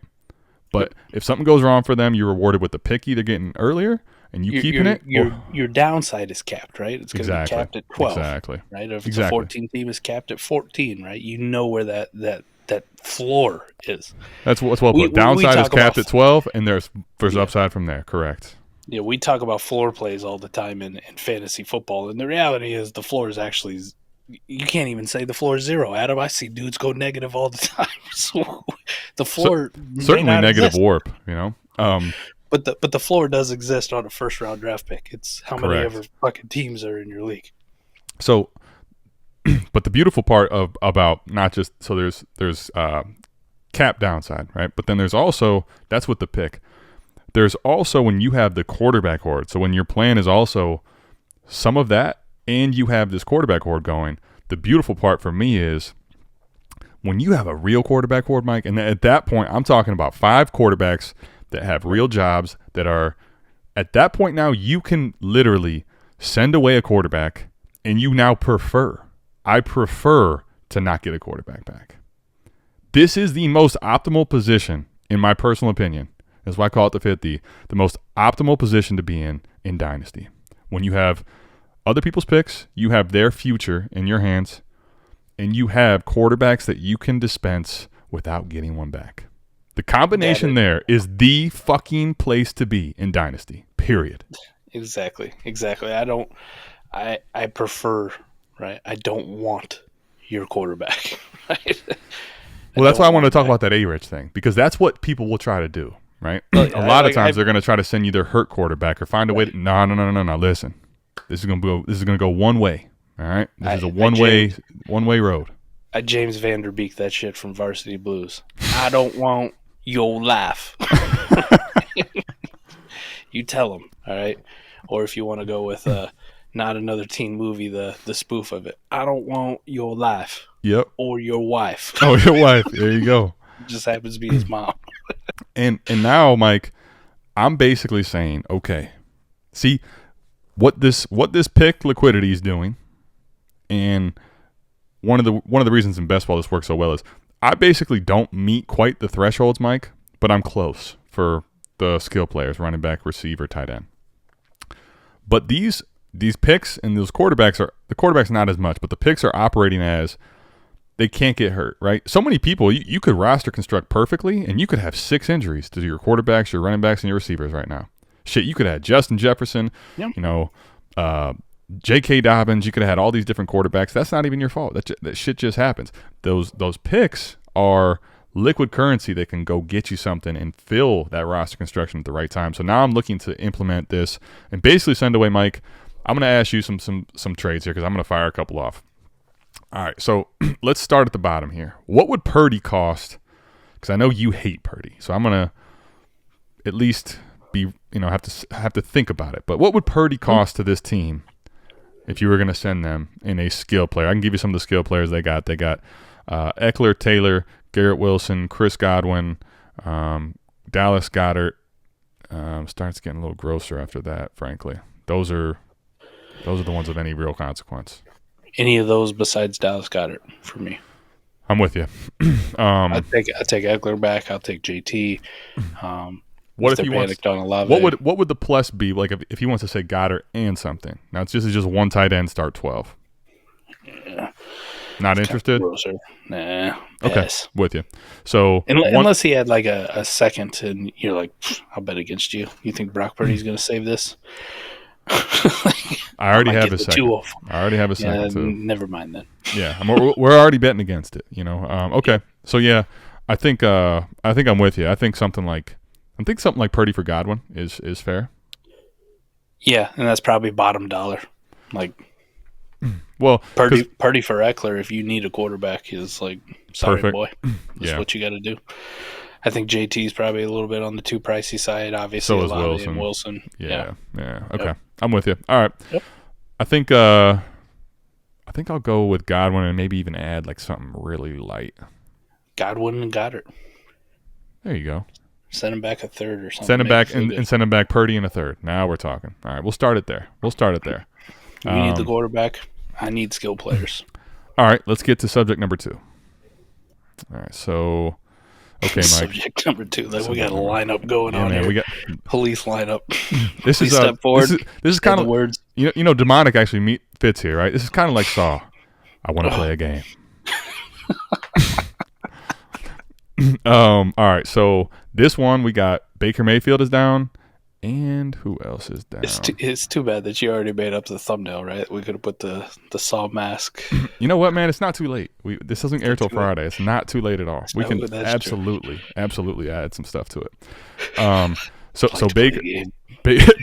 But if something goes wrong for them, you're rewarded with the pick either getting earlier and keeping it. Your downside is capped, right? It's going to be capped at 12. Exactly. Right? If it's a 14 team, is capped at 14, right? You know where that floor is. That's well put. Downside is capped at 12, and there's upside from there. Correct. Yeah, we talk about floor plays all the time in fantasy football, and the reality is the floor is actually, you can't even say the floor is 0, Adam. I see dudes go negative all the time. So the floor certainly negative exist. Warp, But the floor does exist on a first-round draft pick. It's how many ever fucking teams are in your league. So, but the beautiful part about not just, so there's cap downside, right? But then there's also, that's with the pick. There's also when you have the quarterback horde. So when your plan is also some of that and you have this quarterback horde going, the beautiful part for me is when you have a real quarterback horde, Mike, and at that point I'm talking about 5 quarterbacks that have real jobs that are, at that point now you can literally send away a quarterback and you now I prefer to not get a quarterback back. This is the most optimal position, in my personal opinion. That's why I call it the 50. The most optimal position to be in Dynasty. When you have other people's picks, you have their future in your hands, and you have quarterbacks that you can dispense without getting one back. The combination there is the fucking place to be in Dynasty, period. Exactly. I prefer, right? I don't want your quarterback, right? Well, that's why I want to talk about that A-Rich thing, because that's what people will try to do, right? A lot of times they're going to try to send you their hurt quarterback or find a way to, no. Listen, this is going to go one way, all right? This is a one-way road. I James Vanderbeek that shit from Varsity Blues. I don't want your life. You tell him, all right? Or if you want to go with not another teen movie, the spoof of it. I don't want your life. Yep. Or your wife. Oh, your wife. There you go. It just happens to be his mom. And now, Mike, I'm basically saying, okay, see what this pick liquidity is doing, and one of the reasons in best ball this works so well is I basically don't meet quite the thresholds, Mike, but I'm close for the skill players, running back, receiver, tight end. But these picks and those quarterbacks not as much, but the picks are operating as they can't get hurt, right? So many people, you could roster construct perfectly, and you could have 6 injuries to your quarterbacks, your running backs, and your receivers right now. Shit, you could have Justin Jefferson, J.K. Dobbins. You could have had all these different quarterbacks. That's not even your fault. That shit just happens. Those picks are liquid currency that can go get you something and fill that roster construction at the right time. So now I'm looking to implement this and basically send away, Mike. I'm going to ask you some trades here because I'm going to fire a couple off. All right, so let's start at the bottom here. What would Purdy cost? Because I know you hate Purdy, so I'm going to at least have to think about it. But what would Purdy cost to this team if you were going to send them in a skill player? I can give you some of the skill players they got. They got Eckler, Taylor, Garrett Wilson, Chris Godwin, Dallas Goedert. Starts getting a little grosser after that, frankly. Those are the ones of any real consequence. Any of those besides Dallas Goedert for me. I'm with you. I'll take Eckler back. I'll take JT. What if you want? Olave. What would the plus be like if he wants to say Goddard and something? Now it's just one tight end, start 12. Yeah. Not interested? Nah. Okay, Pass. with you. So unless he had like a second, and you're like, I'll bet against you. You think Brock Purdy's going to save this? I already have a second. I already have a second. So. Never mind then. Yeah, we're already betting against it. Okay. So yeah, I think I'm with you. I think something like Purdy for Godwin is fair. Yeah, and that's probably bottom dollar. Like, well, Purdy for Eckler, if you need a quarterback, is like, sorry, perfect. Boy. That's what you got to do. I think JT is probably a little bit on the too pricey side. Obviously, so is Wilson. Yeah. Okay, Yep. I'm with you. All right. Yep. I think I'll go with Godwin and maybe even add like something really light. Godwin and Goddard. There you go. Send him back a third or something. Send him back and send him back Purdy in a third. Now we're talking. All right, we'll start it there. You need the quarterback. I need skill players. All right, let's get to subject number 2. All right, so okay, Mike. Subject number 2. We got a lineup going on here. We got police lineup. This Please is step forward. This is kind of words. Demonic actually fits here, right? This is kind of like Saw. I want to play a game. All right, so this one we got Baker Mayfield is down, and who else is down? It's too bad that you already made up the thumbnail, right? We could have put the Saw mask. You know what, man? It's not too late. This doesn't air till Friday. It's not too late at all. We can absolutely add some stuff to it. So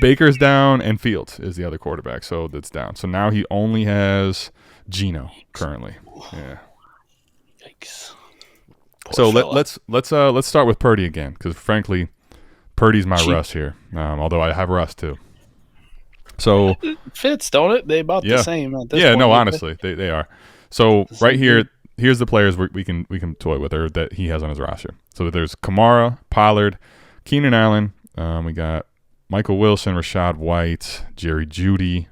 Baker's down, and Fields is the other quarterback. So that's down. So now he only has Geno currently. Yeah. Yikes. So let's start with Purdy again, because frankly, Purdy's my Russ here. Although I have Russ too. So it fits, don't it? They about the same. At this point, honestly, they are. So right here, here's the players we can toy with, or that he has on his roster. So there's Kamara, Pollard, Keenan Allen. We got Michael Wilson, Rashad White, Jerry Jeudy,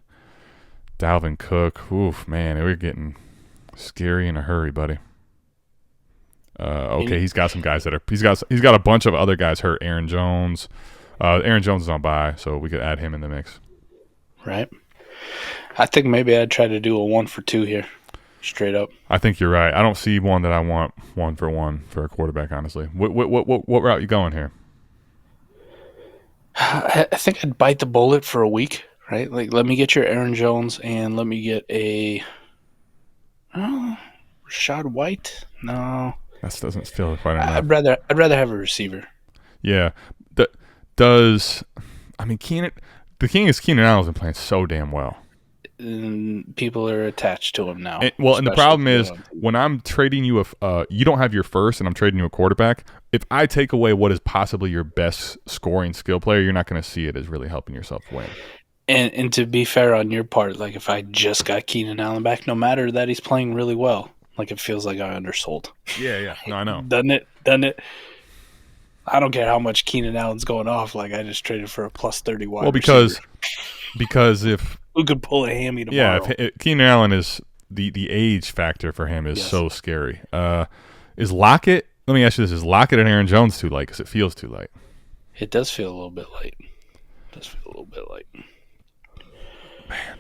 Dalvin Cook. Oof, man, we're getting scary in a hurry, buddy. Okay, he's got some guys that are he's got a bunch of other guys hurt. Aaron Jones is on bye, so we could add him in the mix. Right. I think maybe I'd try to do a 1 for 2 here, straight up. I think you're right. I don't see one that I want 1 for 1 for a quarterback. Honestly, what route you going here? I think I'd bite the bullet for a week. Right. Like, let me get your Aaron Jones and let me get a Rashad White. No. That doesn't feel quite enough. I'd rather have a receiver. Yeah. Keenan Allen's been playing so damn well. And people are attached to him now. And the problem is when I'm trading you you don't have your first and I'm trading you a quarterback, if I take away what is possibly your best scoring skill player, you're not going to see it as really helping yourself win. And to be fair on your part, like if I just got Keenan Allen back, no matter that he's playing really well, like it feels like I undersold. Yeah. No, I know. Doesn't it? I don't care how much Keenan Allen's going off. Like I just traded for a plus 30 wide receiver. because if who could pull a hammy tomorrow? Yeah, if Keenan Allen is the age factor for him is so scary. Is Lockett? Let me ask you this: is Lockett and Aaron Jones too late? Because it feels too late. It does feel a little bit late. Man.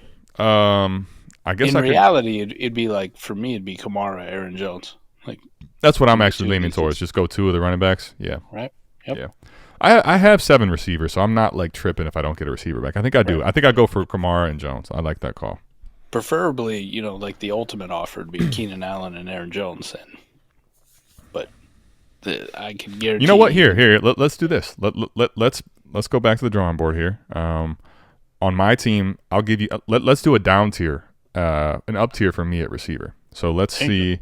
I guess in reality, it'd be like for me, it'd be Kamara, Aaron Jones. Like that's what I'm actually leaning towards. Just go 2 of the running backs. Yeah. Right. Yep. Yeah. I have 7 receivers, so I'm not like tripping if I don't get a receiver back. I think I do. I think I go for Kamara and Jones. I like that call. Preferably, like the ultimate offer would be Keenan Allen and Aaron Jones. But I can guarantee. You know what? Here. Let's do this. Let's go back to the drawing board here. On my team, I'll give you. Let's do a down tier, an up tier for me at receiver. So let's see.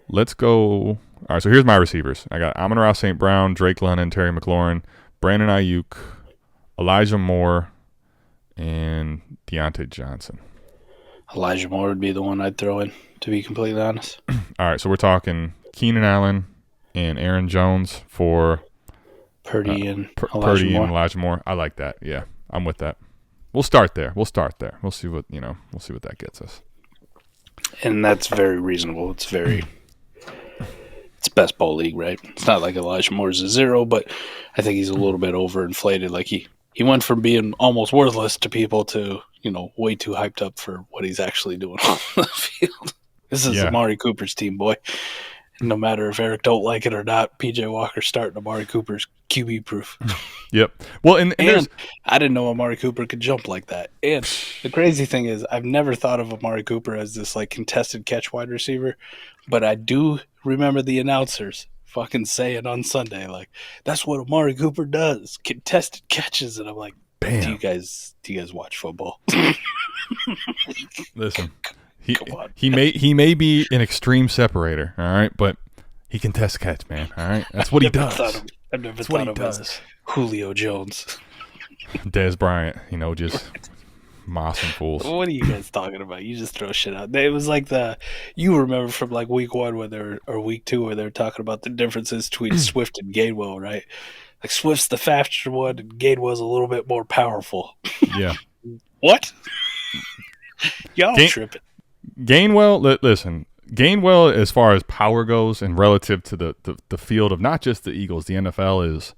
Let's go. All right, so here's my receivers. I got Amon-Ra St. Brown, Drake London, Terry McLaurin, Brandon Aiyuk, Elijah Moore, and Deontay Johnson. Elijah Moore would be the one I'd throw in, to be completely honest. All right, so we're talking Keenan Allen and Aaron Jones for Purdy and Elijah Moore. I like that. Yeah, I'm with that. We'll start there. We'll see what that gets us. And that's very reasonable. It's best ball league, right? It's not like Elijah Moore's a 0, but I think he's a little bit overinflated. Like he went from being almost worthless to people to, way too hyped up for what he's actually doing on the field. This is Amari Cooper's team, boy. No matter if Eric don't like it or not, PJ Walker's starting Amari Cooper's QB proof. Yep. Well, and I didn't know Amari Cooper could jump like that. And the crazy thing is, I've never thought of Amari Cooper as this like contested catch wide receiver, but I do remember the announcers fucking saying on Sunday, like, that's what Amari Cooper does, contested catches. And I'm like, bam. Do you guys watch football? Listen. He may be an extreme separator, all right, but he can test catch, man. All right, that's what he does. I've never thought of him as Julio Jones, Dez Bryant. Just mossing fools. What are you guys talking about? You just throw shit out. It was like you remember from like week 1 or week 2 where they were talking about the differences between Swift and Gainwell, right? Like Swift's the faster one, and Gainwell's a little bit more powerful. Yeah. What? Y'all tripping. Gainwell, listen, Gainwell, as far as power goes and relative to the field of not just the Eagles, the NFL is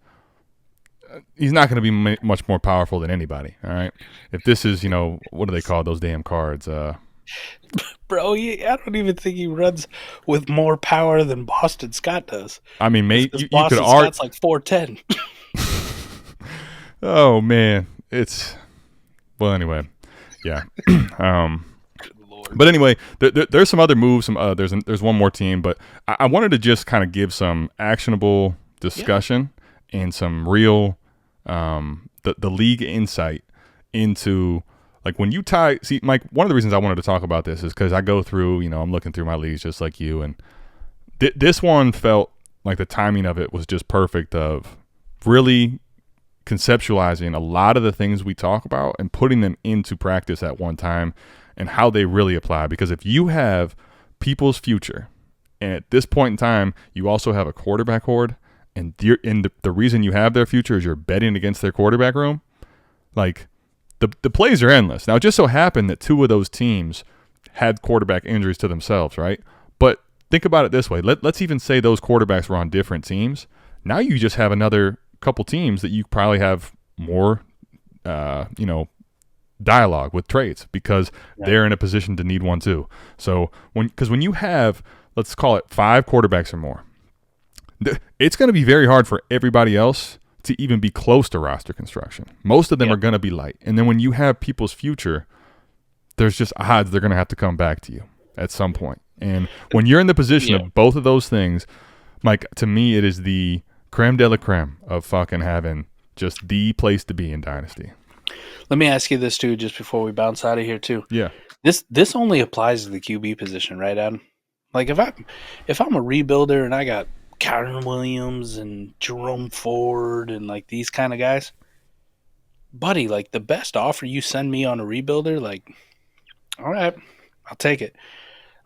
he's not going to be much more powerful than anybody, all right? If this is, what do they call those damn cards? Bro, I don't even think he runs with more power than Boston Scott does. I mean, mate, you Boston could argue. Scott's like 4'10". Oh, man. Well, anyway, yeah. But anyway, there's some other moves. There's one more team, but I wanted to just kind of give some actionable discussion and some real the league insight into like when you see, Mike. One of the reasons I wanted to talk about this is because I go through, I'm looking through my leagues just like you, and this one felt like the timing of it was just perfect of really conceptualizing a lot of the things we talk about and putting them into practice at one time. And how they really apply. Because if you have people's future, and at this point in time, you also have a quarterback horde, and the reason you have their future is you're betting against their quarterback room, like the plays are endless. Now, it just so happened that 2 of those teams had quarterback injuries to themselves, right? But think about it this way. Let's even say those quarterbacks were on different teams. Now you just have another couple teams that you probably have more, dialogue with trades because they're in a position to need one too. So when you have, let's call it 5 quarterbacks or more, it's going to be very hard for everybody else to even be close to roster construction. Most of them are going to be light. And then when you have people's future, there's just odds they're going to have to come back to you at some point. And when you're in the position of both of those things, Mike, to me, it is the creme de la creme of fucking having just the place to be in Dynasty. Let me ask you this, too, just before we bounce out of here, too. Yeah. This only applies to the QB position, right, Adam? Like, if I'm a rebuilder and I got Kyron Williams and Jerome Ford and, like, these kind of guys, buddy, like, the best offer you send me on a rebuilder, like, all right, I'll take it.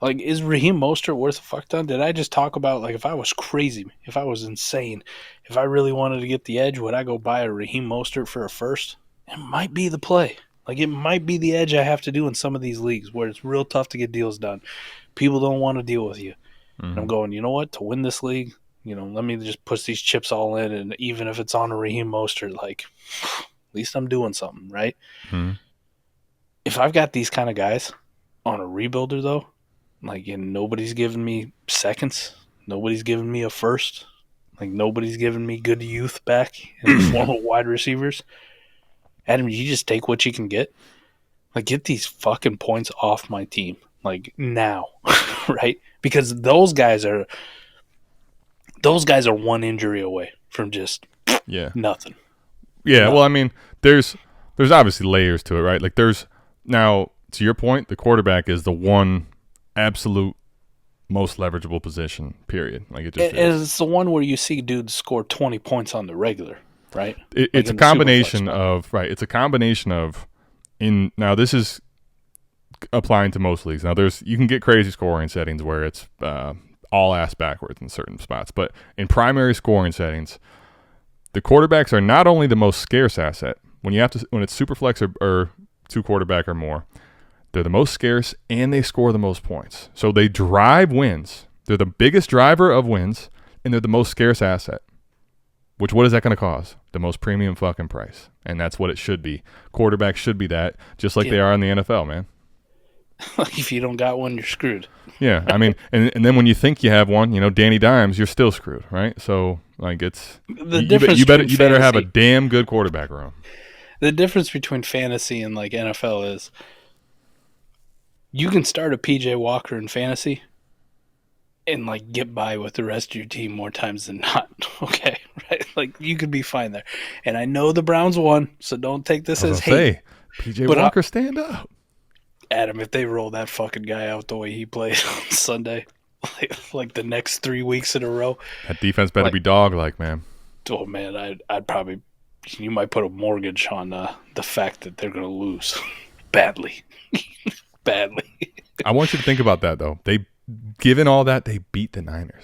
Like, is Raheem Mostert worth a fuck ton? Did I just talk about, like, if I was crazy, if I was insane, if I really wanted to get the edge, would I go buy a Raheem Mostert for a first? It might be the play. Like, it might be the edge I have to do in some of these leagues where it's real tough to get deals done. People don't want to deal with you. Mm-hmm. And I'm going, you know what? To win this league, let me just push these chips all in, and even if it's on a Raheem Mostert, like, at least I'm doing something, right? Mm-hmm. If I've got these kind of guys on a rebuilder, though, like, and nobody's giving me seconds, nobody's giving me a first, like, nobody's giving me good youth back in the form of wide receivers, Adam, you just take what you can get. Like, get these fucking points off my team, like, now, right? Because those guys are one injury away from just nothing. Yeah, well, I mean, there's obviously layers to it, right? Like, now, to your point, the quarterback is the one absolute most leverageable position, period. Like, it just is. It's the one where you see dudes score 20 points on the regular, right? It's a combination of, right, it's a combination of, now this is applying to most leagues. Now, you can get crazy scoring settings where it's all ass backwards in certain spots, but in primary scoring settings, the quarterbacks are not only the most scarce asset. When it's Superflex or 2 quarterback or more, they're the most scarce and they score the most points. So they drive wins. They're the biggest driver of wins, and they're the most scarce asset. What is that going to cause? The most premium fucking price. And that's what it should be. Quarterbacks should be that, just like they are in the NFL, man. If you don't got one, you're screwed. Yeah, I mean, and then when you think you have one, Danny Dimes, you're still screwed, right? So, like, it's the difference. You better have a damn good quarterback room. The difference between fantasy and, like, NFL is you can start a PJ Walker in fantasy and, like, get by with the rest of your team more times than not. Okay, right? Like, you could be fine there. And I know the Browns won, so don't take this as hate. PJ Walker, stand up. Adam, if they roll that fucking guy out the way he played on Sunday, like the next 3 weeks in a row, that defense better be dog-like, man. Oh man, I'd probably, you might put a mortgage on the fact that they're going to lose badly, badly. I want you to think about that though. Given all that, they beat the Niners.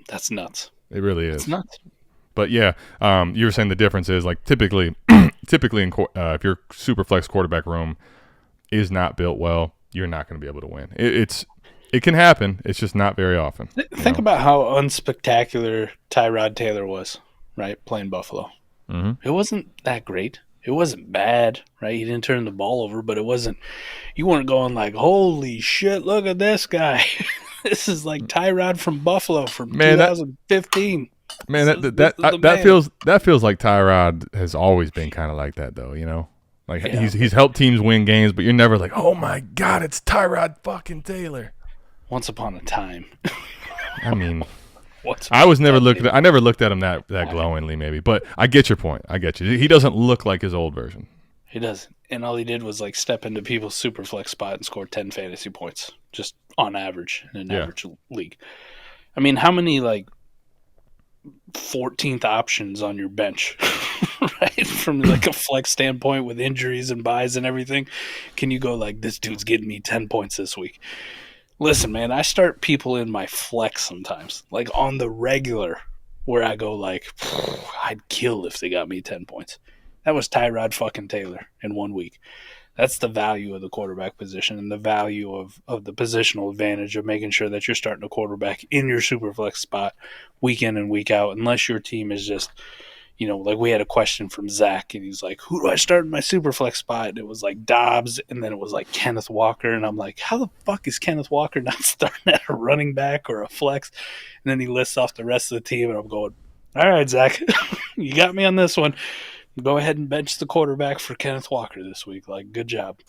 That's nuts. It really is. It's nuts. But yeah, you were saying the difference is, like, typically in if your super flex quarterback room is not built well, you're not going to be able to win. It can happen. It's just not very often. Think about how unspectacular Tyrod Taylor was, right, playing Buffalo. Mm-hmm. It wasn't that great. It wasn't bad, right? He didn't turn the ball over, but it wasn't – you weren't going like, holy shit, look at this guy. This is like Tyrod from Buffalo from 2015. That feels like Tyrod has always been kind of like that, though, Like, he's helped teams win games, but you're never like, oh my God, it's Tyrod fucking Taylor. Once upon a time. I mean, I never looked at him that glowingly, maybe, but I get your point. I get you. He doesn't look like his old version. He doesn't, and all he did was, like, step into people's super flex spot and score 10 fantasy points, just on average in an average league. I mean, how many, like, 14th options on your bench, right? From, like, a flex standpoint with injuries and buys and everything, can you go like, this dude's getting me 10 points this week? Listen, man, I start people in my flex sometimes, like on the regular, where I go like, I'd kill if they got me 10 points. That was Tyrod fucking Taylor in 1 week. That's the value of the quarterback position and the value of the positional advantage of making sure that you're starting a quarterback in your Superflex spot week in and week out, unless your team is just, like we had a question from Zach, and he's like, who do I start in my Superflex spot? And it was like Dobbs, and then it was like Kenneth Walker, and I'm like, how the fuck is Kenneth Walker not starting at a running back or a flex? And then he lists off the rest of the team, and I'm going, all right, Zach, you got me on this one. Go ahead and bench the quarterback for Kenneth Walker this week. Like, good job.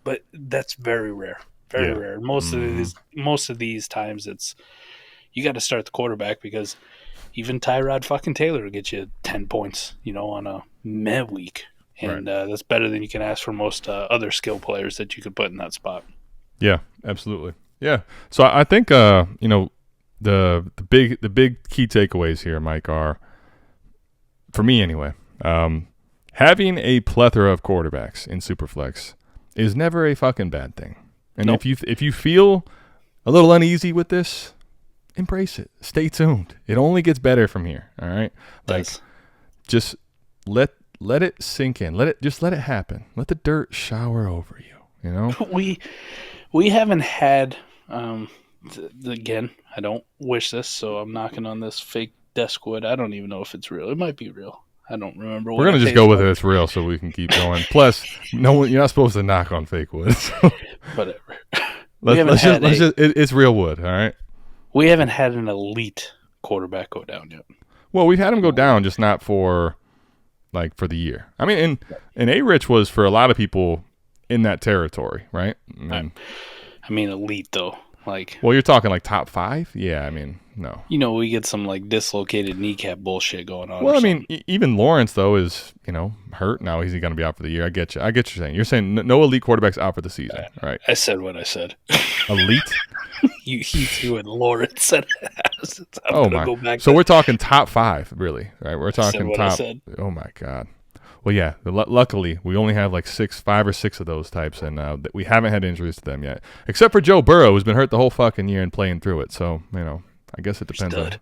But that's very rare. Very rare. Most of these times it's you got to start the quarterback because even Tyrod fucking Taylor will get you 10 points, on a meh week. And that's better than you can ask for most other skill players that you could put in that spot. Yeah, absolutely. Yeah. So I think the big key takeaways here, Mike, are, for me anyway, having a plethora of quarterbacks in Superflex is never a fucking bad thing. And nope. if you feel a little uneasy with this, embrace it. Stay tuned. It only gets better from here. All right. Just let it sink in. Let it happen. Let the dirt shower over you. We haven't had again, I don't wish this, so I'm knocking on this fake desk wood. I don't even know if it's real. It might be real. I don't remember. We're gonna just go with it's real, so we can keep going. Plus, you're not supposed to knock on fake wood. So. Whatever. It's real wood. All right. We haven't had an elite quarterback go down yet. Well, we've had him go down, just not for the year. I mean, and A-Rich was for a lot of people in that territory, right? I mean, elite though. Well, you're talking like top 5? Yeah, I mean, no. We get some dislocated kneecap bullshit going on. Well, I mean, even Lawrence though is hurt now. He's going to be out for the year. I get you. I get what you're saying. You're saying no elite quarterbacks out for the season, right? I said what I said. Elite. You threw in Lawrence said it. Oh my! So we're talking top 5, really, right? We're talking top. Oh my God. Well, yeah. Luckily, we only have 5 or 6 of those types, and we haven't had injuries to them yet, except for Joe Burrow, who's been hurt the whole fucking year and playing through it. So I guess it depends.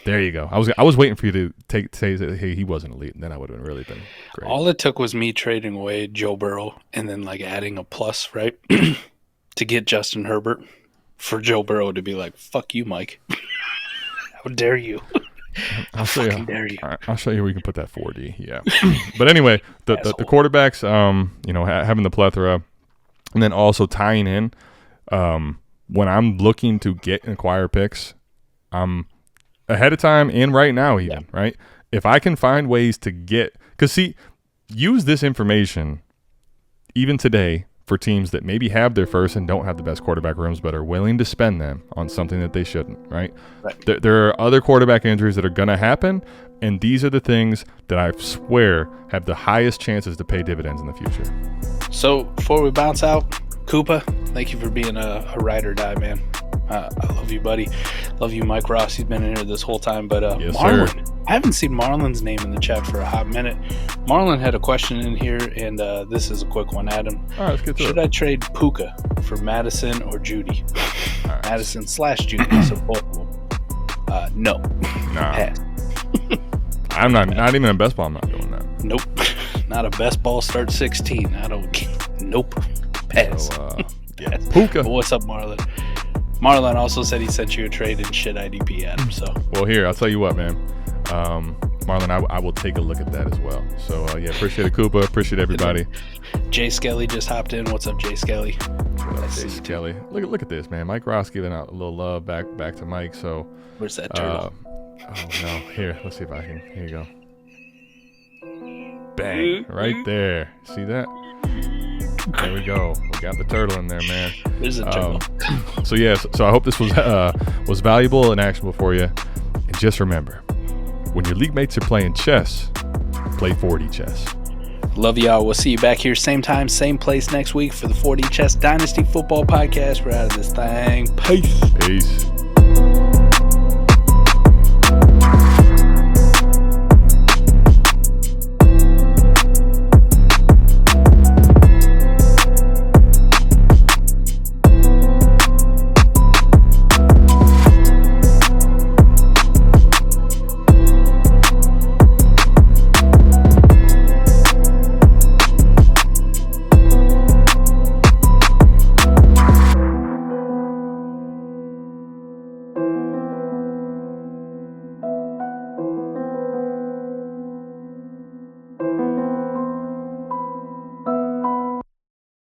There you go. I was waiting for you to say that he wasn't elite, and then I would have really been great. All it took was me trading away Joe Burrow and then adding a plus, right, to get Justin Herbert for Joe Burrow to be like, "Fuck you, Mike." How dare you? I'll show you. Dare you. I'll show you where you can put that 4D. Yeah. But anyway, the quarterbacks, having the plethora, and then also tying in, when I'm looking to get and acquire picks, ahead of time and right now even, right? If I can find ways to use this information even today for teams that maybe have their first and don't have the best quarterback rooms but are willing to spend them on something that they shouldn't, right? There are other quarterback injuries that are going to happen, and these are the things that I swear have the highest chances to pay dividends in the future. So before we bounce out, Koopa, thank you for being a ride or die, man. I love you, buddy. Love you, Mike Ross. He's been in here this whole time. But yes, Marlon, sir. I haven't seen Marlon's name in the chat for a hot minute. Marlon had a question in here, and this is a quick one, Adam. All right, let's get to it. Should I trade Puka for Madison or Judy? Right. Madison/Judy, so both of them. No. Pass. I'm not even a best ball. I'm not doing that. Nope. Not a best ball start 16. I don't care. Nope. Pass. So, Pass. Puka. But what's up, Marlon? Marlon also said he sent you a trade in shit IDP, Adam. So, well, here, I'll tell you what, man. Marlon, I will take a look at that as well. So, appreciate it, Koopa. Appreciate everybody. Jay Skelly just hopped in. What's up, Jay Skelly? What up, Jay Skelly? Look at this, man. Mike Ross giving out a little love back to Mike. So, where's that turtle? Oh, no. Here, let's see if I can. Here you go. Bang. Right there. See that? There we go. We got the turtle in there, man. There's a turtle. So I hope this was valuable and actionable for you. And just remember, when your league mates are playing chess, play 4D chess. Love y'all. We'll see you back here same time, same place next week for the 4D Chess Dynasty Football Podcast. We're out of this thing. Peace.